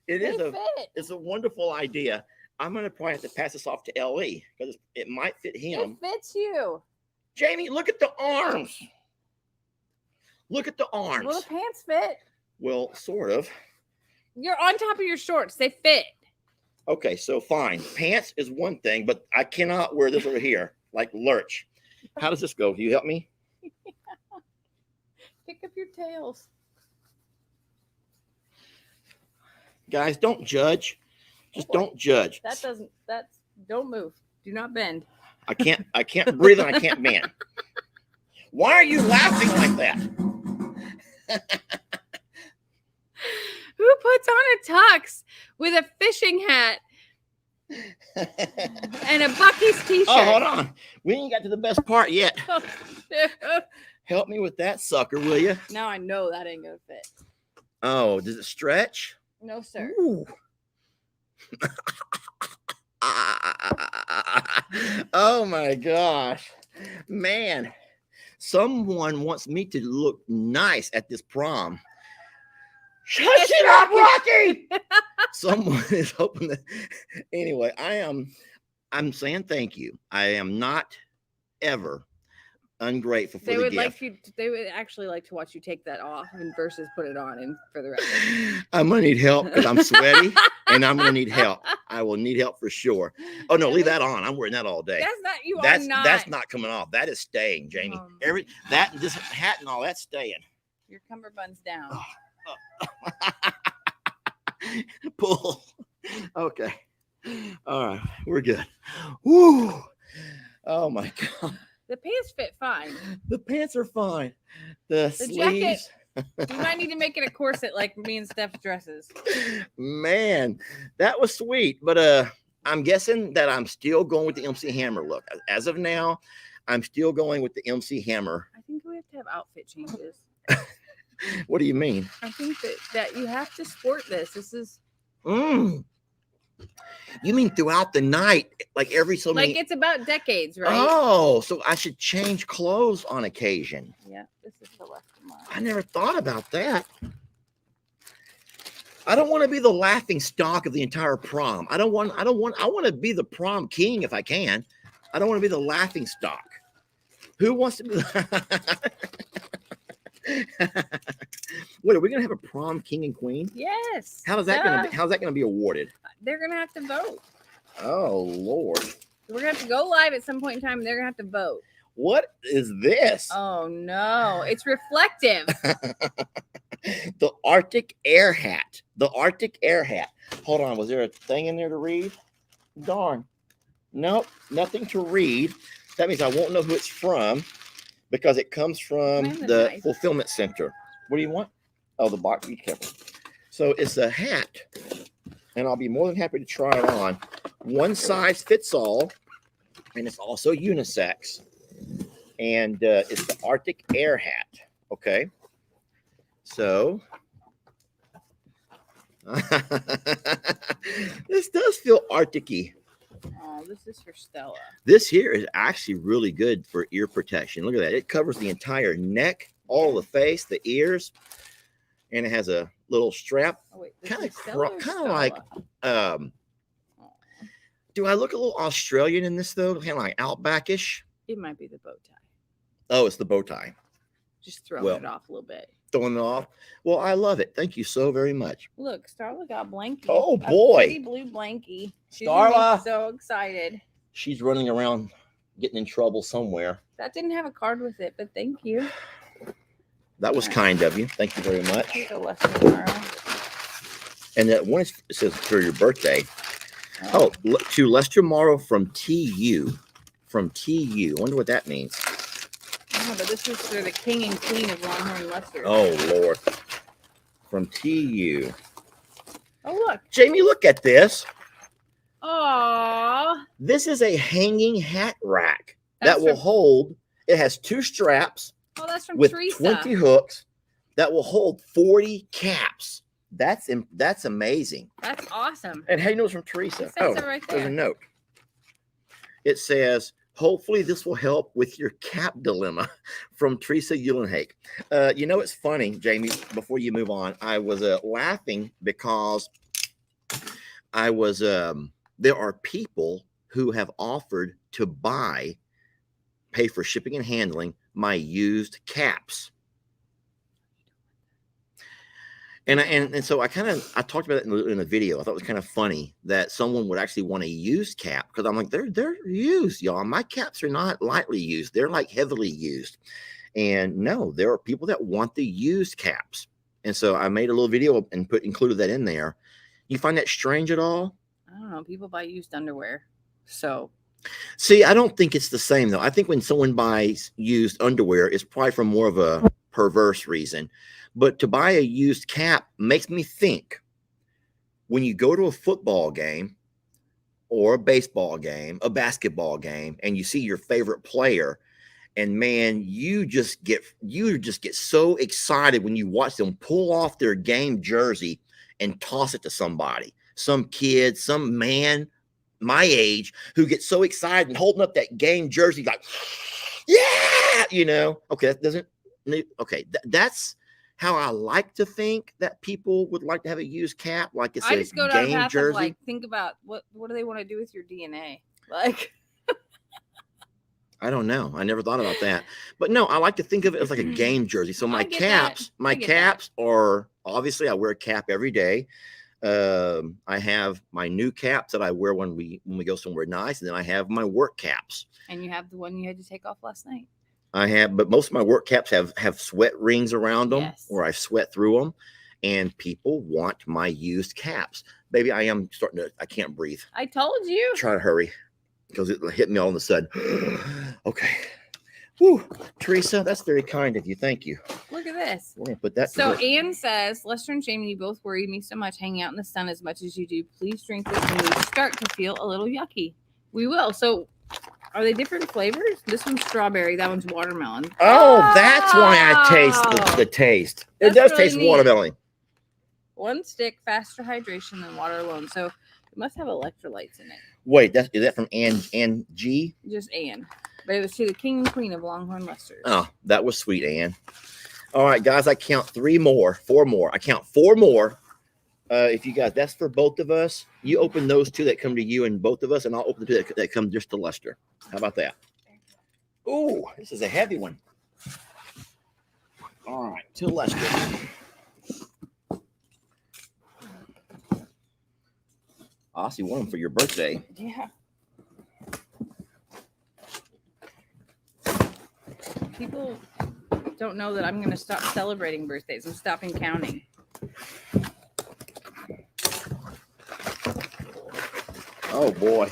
It's a wonderful idea. I'm going to probably have to pass this off to Ellie because it might fit him. It fits you. Jamie, look at the arms. Look at the arms. Well, the pants fit. Well, sort of. You're on top of your shorts. They fit. Okay, so fine. Pants is one thing, but I cannot wear this over here like lurch. How does this go? Can you help me? Pick up your tails. Guys, don't judge. Just don't judge. Don't move. Do not bend. I can't breathe and I can't bend. Why are you laughing like that? Who puts on a tux with a fishing hat and a Buc-ee's t-shirt? Oh, hold on. We ain't got to the best part yet. Oh, Help me with that sucker, will you? now I know that ain't gonna fit. Oh, does it stretch? No, sir. Ooh. Oh my gosh, man, someone wants me to look nice at this prom. Shut it up, Rocky. Someone is hoping that. Anyway, I'm saying thank you. I am not ever ungrateful for the gift. They would actually like to watch you take that off versus put it on. And for the record, I'm gonna need help because I'm sweaty and I'm gonna need help. I will need help for sure. Oh no, leave that on. I'm wearing that all day. That's not coming off. That is staying, Jamie. That and this hat and all that's staying. Your cummerbund's down. Pull. Okay. All right, we're good. Woo. Oh my God. The pants fit fine. The pants are fine. The sleeves. Jacket, you might need to make it a corset like me and Steph's dresses. Man, that was sweet. But I'm guessing that I'm still going with the MC Hammer look. As of now, I'm still going with the MC Hammer. I think we have to have outfit changes. What do you mean? I think that you have to sport this. This is. You mean throughout the night, like every so many? Like it's about decades, right? Oh, so I should change clothes on occasion. Yeah, this is the left of mine. I never thought about that. I don't want to be the laughing stock of the entire prom. I want to be the prom king if I can. I don't want to be the laughing stock. Who wants to be? What, are we gonna have a prom king and queen? Yes. How's that gonna be awarded? They're gonna have to vote. Oh Lord. We're gonna have to go live at some point in time and they're gonna have to vote. What is this? Oh no, it's reflective. The Arctic Air Hat. The Arctic Air Hat. Hold on, was there a thing in there to read? Darn. Nope, nothing to read. That means I won't know who it's from because it comes from the fulfillment center. What do you want? Oh, the box. Be careful. So it's a hat, and I'll be more than happy to try it on. One size fits all, and it's also unisex. And it's the Arctic Air Hat. Okay. So this does feel Arctic-y. Oh, this is for Stella. This here is actually really good for ear protection. Look at that. It covers the entire neck, all the face, the ears, and it has a little strap. Oh, wait, kind of like do I look a little Australian in this though? Kind of like outbackish. It might be the bow tie. Oh, it's the bow tie. Just throwing it off a little bit. Throwing it off. Well, I love it. Thank you so very much. Look, Starla got blankie. Oh boy. A pretty blue blankie. She's Starla. So excited. She's running around getting in trouble somewhere. That didn't have a card with it, but thank you. That was kind of you. Thank you very much. Take a lesson tomorrow. And that one it says for your birthday. Oh, to Lester Morrow from TU. From TU. I wonder what that means. Oh, but this is for the king and queen of Longhorn Lester. Oh, Lord. From TU. Oh, look. Jamie, look at this. Aww. This is a hanging hat rack that will hold. It has 2 straps. Oh, that's from with Teresa. 20 hooks that will hold 40 caps. That's amazing. That's awesome. And how do you know it's from Teresa? It says it right there. There's a note. It says, hopefully this will help with your cap dilemma from Teresa Eulenhake. You know, it's funny, Jamie, before you move on, I was laughing because I was, there are people who have offered to pay for shipping and handling my used caps. And so I talked about it in a video. I thought it was kind of funny that someone would actually want a used cap because I'm like, they're used, y'all. My caps are not lightly used. They're like heavily used. And no, there are people that want the used caps. And so I made a little video and included that in there. You find that strange at all? I don't know. People buy used underwear. So see, I don't think it's the same though. I think when someone buys used underwear, it's probably for more of a perverse reason. But to buy a used cap makes me think when you go to a football game or a baseball game, a basketball game, and you see your favorite player, and man, you just get so excited when you watch them pull off their game jersey and toss it to somebody, some kid, some man my age who gets so excited and holding up that game jersey like, yeah, you know. Okay, that doesn't. Okay, that's how I like to think that people would like to have a used cap, like it says I just go down game path jersey. Of like, think about what do they want to do with your DNA? Like, I don't know. I never thought about that, but no, I like to think of it as like a game jersey. So my caps are obviously I wear a cap every day. I have my new caps that I wear when we go somewhere nice, and then I have my work caps. And you have the one you had to take off last night. I have, but most of my work caps have sweat rings around them, or I sweat through them, and people want my used caps. Baby, I can't breathe. I told you. Try to hurry because it hit me all of a sudden. Okay. Whew. Teresa, that's very kind of you. Thank you. Look at this. We're going to put that. So Anne says, Lester and Jamie, you both worry me so much hanging out in the sun as much as you do. Please drink this when you start to feel a little yucky. We will. So are they different flavors? This one's strawberry. That one's watermelon. Oh, that's why I taste the taste. It does really taste watermelon. One stick, faster hydration than water alone. So it must have electrolytes in it. Wait, is that from Ann G? Just Ann. But it was to the king and queen of Longhorn Lesters. Oh, that was sweet, Ann. All right, guys, I count 4 more. I count 4 more. If you guys, that's for both of us. You open those 2 that come to you and both of us, and I'll open the 2 that come just to Lester. How about that? Oh, this is a heavy one. All right, to Lester. I see one for your birthday. Yeah. People don't know that I'm going to stop celebrating birthdays. I'm stopping counting. Oh boy,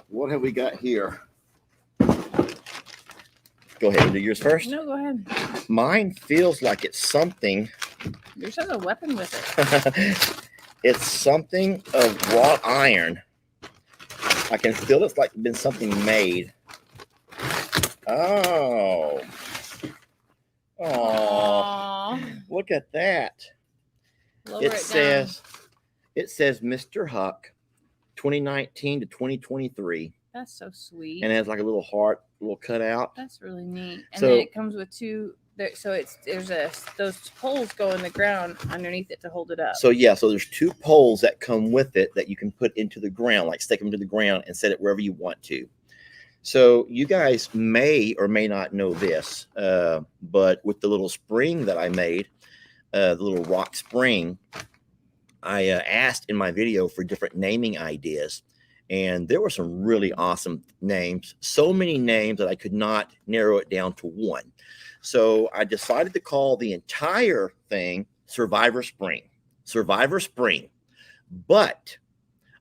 what have we got here? Go ahead and do yours first. No, go ahead. Mine feels like it's something. Yours has a weapon with it. It's something of wrought iron. I can feel it's like been something made. Oh. Oh. Look at that. It says Mr. Huck 2019 to 2023. That's so sweet. And it has like a little heart, little cutout. That's really neat. And so, then it comes with two. So those poles go in the ground underneath it to hold it up. So yeah, so there's two poles that come with it that you can put into the ground, like stick them to the ground and set it wherever you want to. So you guys may or may not know this, but with the little spring that I made, the little rock spring, I asked in my video for different naming ideas. And there were some really awesome names, so many names that I could not narrow it down to one. So I decided to call the entire thing Survivor Spring. Survivor Spring. But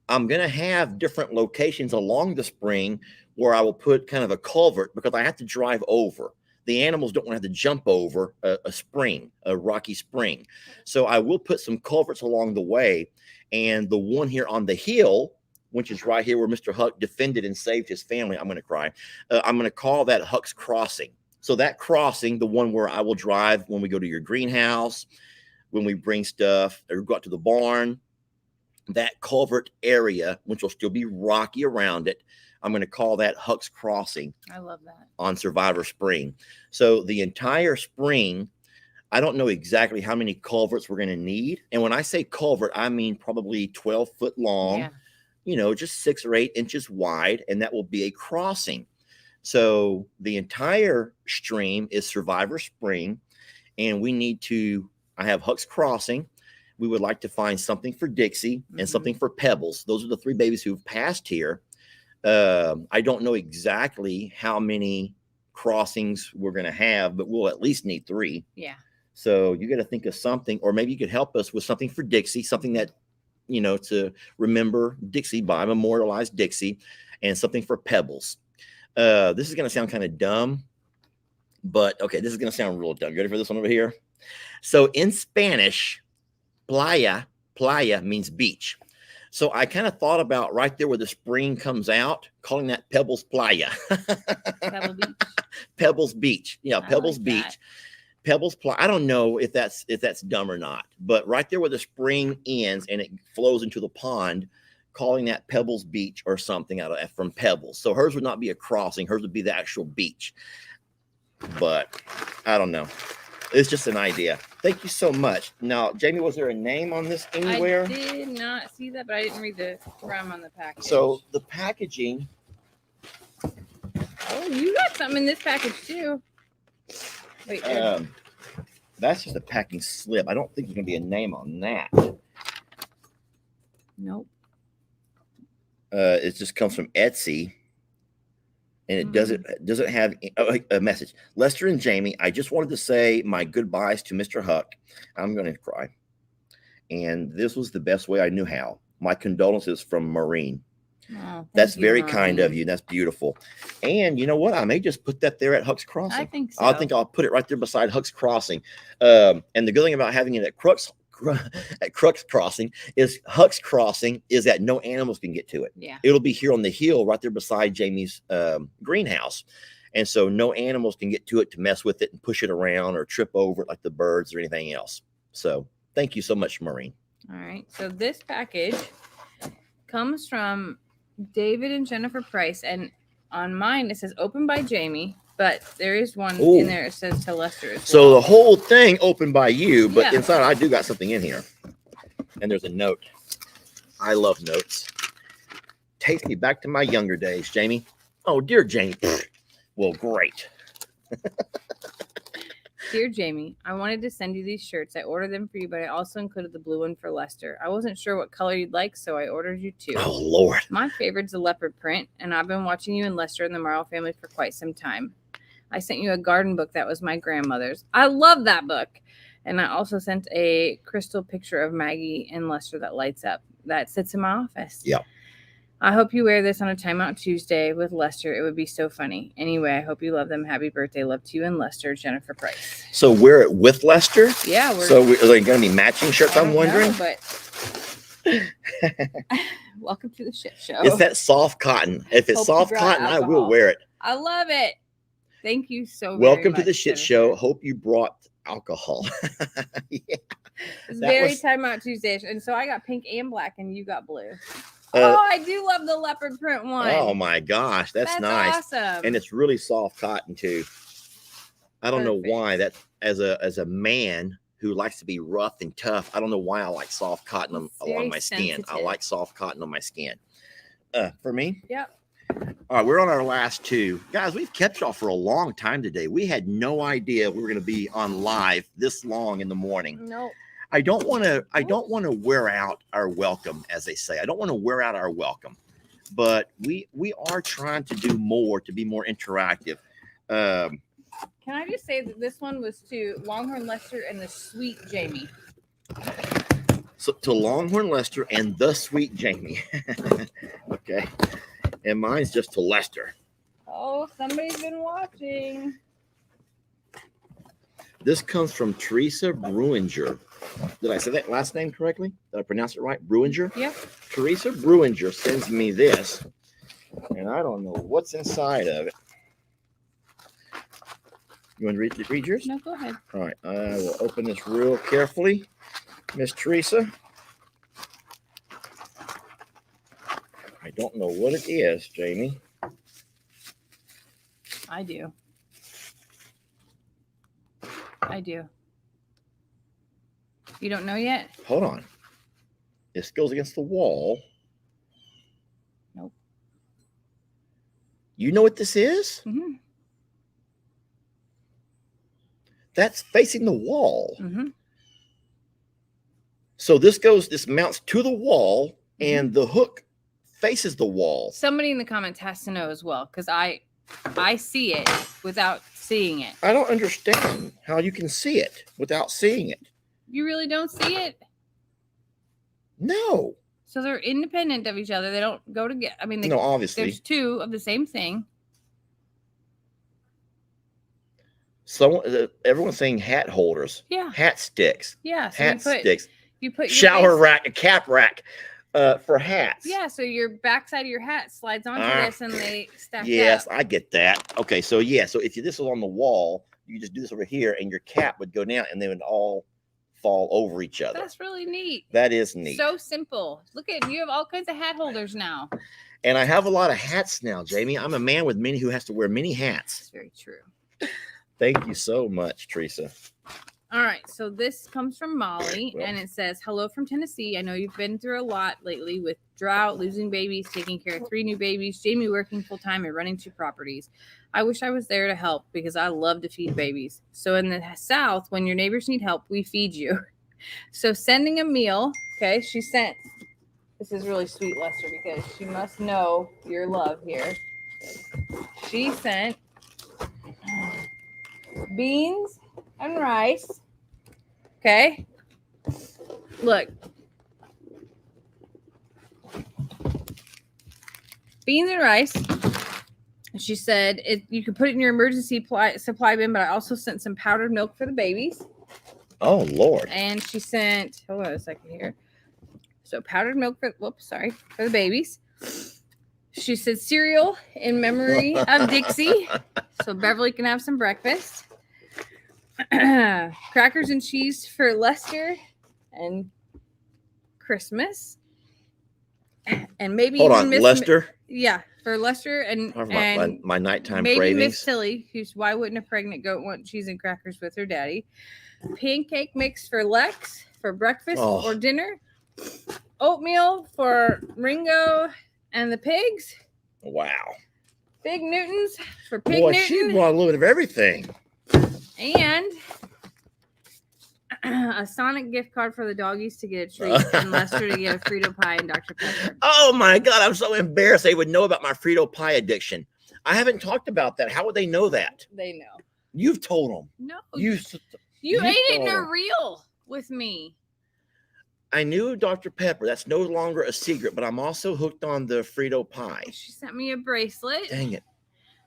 I'm going to have different locations along the spring where I will put kind of a culvert because I have to drive over. The animals don't want to have to jump over a spring, a rocky spring. So I will put some culverts along the way. And the one here on the hill, which is right here where Mr. Huck defended and saved his family, I'm going to cry. I'm going to call that Huck's Crossing. So that crossing, the one where I will drive when we go to your greenhouse, when we bring stuff or go out to the barn, that culvert area, which will still be rocky around it, I'm going to call that Huck's Crossing. I love that. On Survivor Spring. So the entire spring, I don't know exactly how many culverts we're going to need. And when I say culvert, I mean probably 12 foot long. Yeah. You know, just 6 or 8 inches wide, and that will be a crossing. So the entire stream is Survivor Spring, and I have Huck's Crossing. We would like to find something for Dixie and something for Pebbles. Those are the 3 babies who've passed here. I don't know exactly how many crossings we're going to have, but we'll at least need 3. Yeah. So you got to think of something, or maybe you could help us with something for Dixie, something that, you know, to remember Dixie by, memorialize Dixie, and something for Pebbles. This is going to sound kind of dumb, but okay, this is going to sound real dumb. You ready for this one over here? So in Spanish, playa means beach. So I kind of thought about right there where the spring comes out, calling that Pebbles Playa. Pebble Beach. Pebbles Beach. Yeah, Pebbles Beach. That. Pebbles Playa. I don't know if that's dumb or not, but right there where the spring ends and it flows into the pond, calling that Pebbles Beach or something from Pebbles. So hers would not be a crossing. Hers would be the actual beach. But I don't know. It's just an idea. Thank you so much. Now, Jamie, was there a name on this anywhere? I did not see that, but I didn't read the rhyme on the package. So the packaging. Oh, you got something in this package too. Wait. That's just a packing slip. I don't think there's going to be a name on that. Nope. It just comes from Etsy. And it doesn't have a message. Lester and Jamie, I just wanted to say my goodbyes to Mr. Huck. I'm going to cry. And this was the best way I knew how. My condolences from Maureen. Oh, that's very kind of you. That's beautiful. And you know what? I may just put that there at Huck's Crossing. I think so. I think I'll put it right there beside Huck's Crossing. And the good thing about having it at Crux Crossing is Huck's Crossing is that no animals can get to it. Yeah. It'll be here on the hill right there beside Jamie's greenhouse. And so no animals can get to it to mess with it and push it around or trip over it like the birds or anything else. So thank you so much, Maureen. All right. So this package comes from David and Jennifer Price. And on mine, it says opened by Jamie. But there is one in there that says to Lester as well. So the whole thing opened by you, but inside I do got something in here. And there's a note. I love notes. Takes me back to my younger days, Jamie. Oh, dear Jamie. Well, great. Dear Jamie, I wanted to send you these shirts. I ordered them for you, but I also included the blue one for Lester. I wasn't sure what color you'd like, so I ordered you 2. Oh, Lord. My favorite's the leopard print, and I've been watching you and Lester and the Morrow family for quite some time. I sent you a garden book that was my grandmother's. I love that book. And I also sent a crystal picture of Maggie and Lester that lights up that sits in my office. Yep. I hope you wear this on a Timeout Tuesday with Lester. It would be so funny. Anyway, I hope you love them. Happy birthday. Love to you and Lester. Jennifer Price. So wear it with Lester? Yeah. Are they going to be matching shirts, I'm wondering? Know, but welcome to the shit show. It's that soft cotton. If it's soft cotton, alcohol. I will wear it. I love it. Thank you so Welcome much, to the shit Jennifer. show. Hope you brought alcohol. Yeah. It's very Timeout Tuesday. And so I got pink and black and you got blue. I do love the leopard print one. Oh my gosh, that's nice. Awesome. And it's really soft cotton too. I don't know why that as a man who likes to be rough and tough, I don't know why I like soft cotton on my skin. I like soft cotton on my skin. For me? Yep. All right, we're on our last 2. Guys, we've kept y'all for a long time today. We had no idea we were going to be on live this long in the morning. Nope. I don't want to wear out our welcome, as they say. I don't want to wear out our welcome, but we are trying to do more to be more interactive. Can I just say that this one was to Longhorn Lester and the sweet Jamie. So to Longhorn Lester and the sweet Jamie. Okay. And mine's just to Lester. Oh, somebody's been watching. This comes from Teresa Bruinger. Did I say that last name correctly? Did I pronounce it right? Bruinger? Yep. Teresa Bruinger sends me this, and I don't know what's inside of it. You want to read yours? No, go ahead. All right. I will open this real carefully. Miss Teresa. I don't know what it is, Jamie. I do. You don't know yet? Hold on. This goes against the wall. Nope. You know what this is? Mm-hmm. That's facing the wall. Mm-hmm. So this mounts to the wall, and the hook faces the wall. Somebody in the comments has to know as well, because I see it without seeing it. I don't understand how you can see it without seeing it. You really don't see it? No. So they're independent of each other. They don't go together. I mean, no, obviously. There's 2 of the same thing. So everyone's saying hat holders. Yeah. Hat sticks. Yeah. So hat sticks. You put your shower rack, a cap rack for hats. Yeah. So your backside of your hat slides onto this and they stack Yes, up. I get that. Okay. So yeah. So if this was on the wall, you just do this over here and your cap would go down and they would all fall over each other. That's really neat. That is neat. So simple. Look at you have all kinds of hat holders now. And I have a lot of hats now, Jamie. I'm a man with many who has to wear many hats. That's very true. Thank you so much, Teresa. All right. So this comes from Molly and it says, hello from Tennessee. I know you've been through a lot lately with drought, losing babies, taking care of 3 new babies, Jamie working full time and running 2 properties. I wish I was there to help because I love to feed babies. So in the South, when your neighbors need help, we feed you. So sending a meal. Okay. She sent, this is really sweet, Lester, because she must know your love here. She sent beans and rice. Okay. Look. Beans and rice. She said you could put it in your emergency supply bin, but I also sent some powdered milk for the babies. Oh, Lord. And she sent, hold on a second here. So powdered milk for the babies. She said cereal in memory of Dixie. So Beverly can have some breakfast. Crackers and cheese for Lester and Christmas. And maybe hold even on, Miss Lester. Yeah, for Lester and my nighttime maybe cravings. Miss Tilly, who's why wouldn't a pregnant goat want cheese and crackers with her daddy? Pancake mix for Lex for breakfast or dinner. Oatmeal for Ringo and the pigs. Wow. Big Newtons for Pig Boy, Newton. she brought a little bit of everything. And a Sonic gift card for the doggies to get a treat, and Lester to get a Frito pie and Dr. Pepper. Oh my God, I'm so embarrassed. They would know about my Frito pie addiction. I haven't talked about that. How would they know that? They know. You've told them. No. You ate it in a them. reel with me. I knew Dr. Pepper. That's no longer a secret, but I'm also hooked on the Frito pie. She sent me a bracelet. Dang it.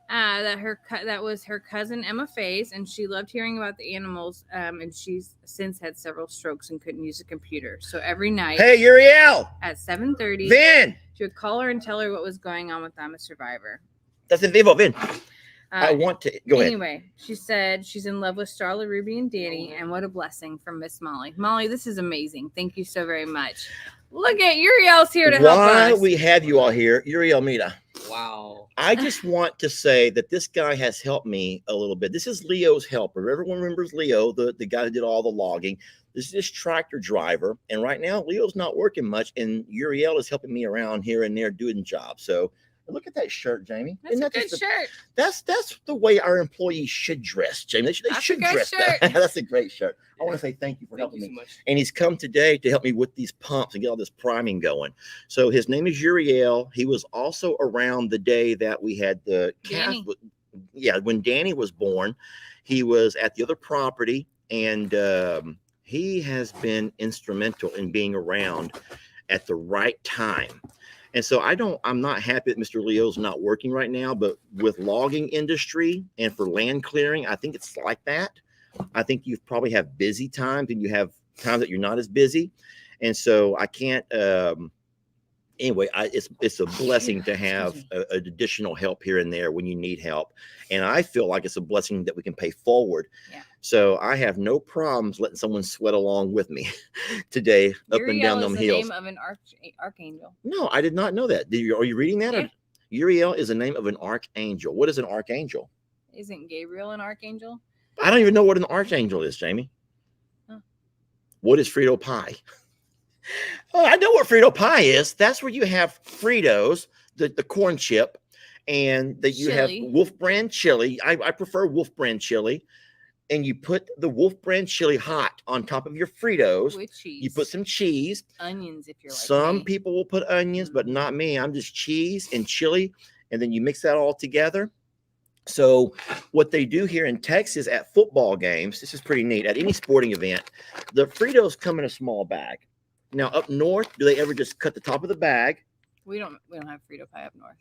That was her cousin Emma Faye's, and she loved hearing about the animals. And she's since had several strokes and couldn't use a computer. So every night, Hey, Uriel. at 7:30, Vin. she would call her and tell her what was going on with I'm a Survivor. That's in vivo, Vin. I want to go ahead. Anyway, she said she's in love with Starla, Ruby, and Danny, and what a blessing from Miss Molly. Molly, this is amazing. Thank you so very much. Look at Uriel's here to help us. Why we have you all here, Uriel Mita. Wow. I just want to say that this guy has helped me a little bit. This is Leo's helper. Everyone remembers Leo, the guy that did all the logging. This is this tractor driver. And right now, Leo's not working much, and Uriel is helping me around here and there doing jobs. So look at that shirt, Jamie. That's a good shirt. That's the way our employees should dress, Jamie. They should dress. That's a great shirt. I want to say thank you for helping me. And he's come today to help me with these pumps and get all this priming going. So his name is Uriel. He was also around the day that we had the calf. Yeah, when Danny was born, he was at the other property, and he has been instrumental in being around at the right time. And so I'm not happy that Mr. Leo's not working right now, but with logging industry and for land clearing, I think it's like that. I think you probably have busy times and you have times that you're not as busy. And so I can't, anyway, it's a blessing to have an additional help here and there when you need help. And I feel like it's a blessing that we can pay forward. Yeah. So I have no problems letting someone sweat along with me today up and down them hills. Uriel is the name of an archangel. No, I did not know that. Are you reading that? Yeah. Uriel is the name of an archangel. What is an archangel? Isn't Gabriel an archangel? I don't even know what an archangel is, Jamie. Huh. What is Frito pie? Oh, I know what Frito pie is. That's where you have Fritos, the corn chip, and that you have Wolf brand chili. I prefer Wolf brand chili. And you put the Wolf brand chili hot on top of your Fritos. With cheese. You put some cheese. Onions, if you're like Some me. people will put onions, but not me. I'm just cheese and chili. And then you mix that all together. So what they do here in Texas at football games, this is pretty neat. At any sporting event, the Fritos come in a small bag. Now up north, do they ever just cut the top of the bag? We don't have Frito pie up north.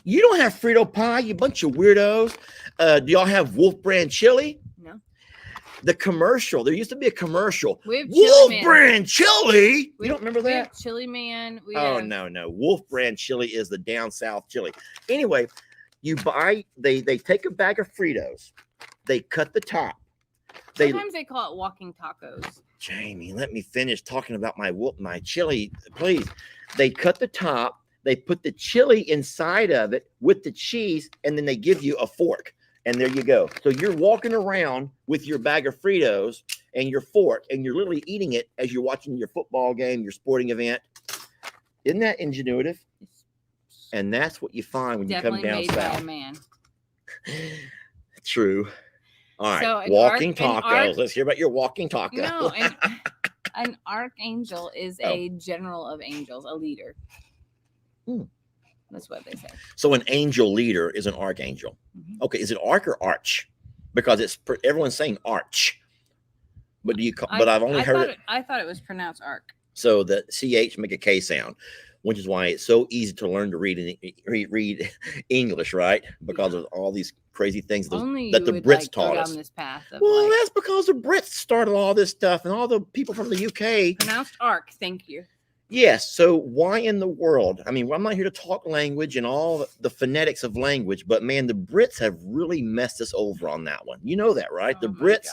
You don't have Frito pie, you bunch of weirdos. Do y'all have Wolf brand chili? No. The commercial. There used to be a commercial. We have Wolf Chili Man. brand chili. You don't remember We that? have Chili Man. No. Wolf brand chili is the down south chili. Anyway, they take a bag of Fritos. They cut the top. Sometimes they call it walking tacos. Jamie, let me finish talking about my chili, please. They cut the top. They put the chili inside of it with the cheese, and then they give you a fork. And there you go. So you're walking around with your bag of Fritos and your fork, and you're literally eating it as you're watching your football game, your sporting event. Isn't that ingenuitive? And that's what you find when Definitely you come down made south. by a man. True. All right. So walking tacos. Let's hear about your walking taco. No, an archangel is a general of angels, a leader. That's what they say. So an angel leader is an archangel. Mm-hmm. Okay, is it arch or arch? Because everyone's saying arch. But I've only heard it. I thought it was pronounced arc. So the CH make a K sound, which is why it's so easy to learn to read English, right? Because of all these crazy things that the Brits taught us. Down this path that's because the Brits started all this stuff, and all the people from the UK pronounced arc. Thank you. Yes. So why in the world? I mean, I'm not here to talk language and all the phonetics of language, but man, the Brits have really messed us over on that one. You know that, right? The Brits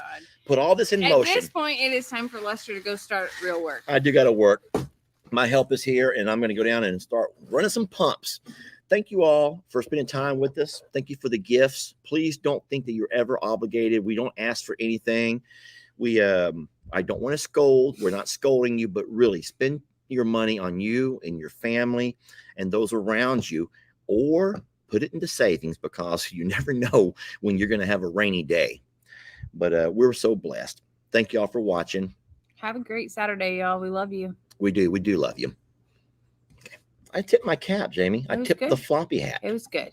put all this in motion. At this point, it is time for Lester to go start real work. I do got to work. My help is here, and I'm going to go down and start running some pumps. Thank you all for spending time with us. Thank you for the gifts. Please don't think that you're ever obligated. We don't ask for anything. I don't want to scold. We're not scolding you, but really spend your money on you and your family and those around you, or put it into savings because you never know when you're going to have a rainy day. But we're so blessed. Thank y'all for watching. Have a great Saturday, y'all. We love you. We do love you. Okay. I tipped my cap, Jamie. I tipped the floppy hat. It was good.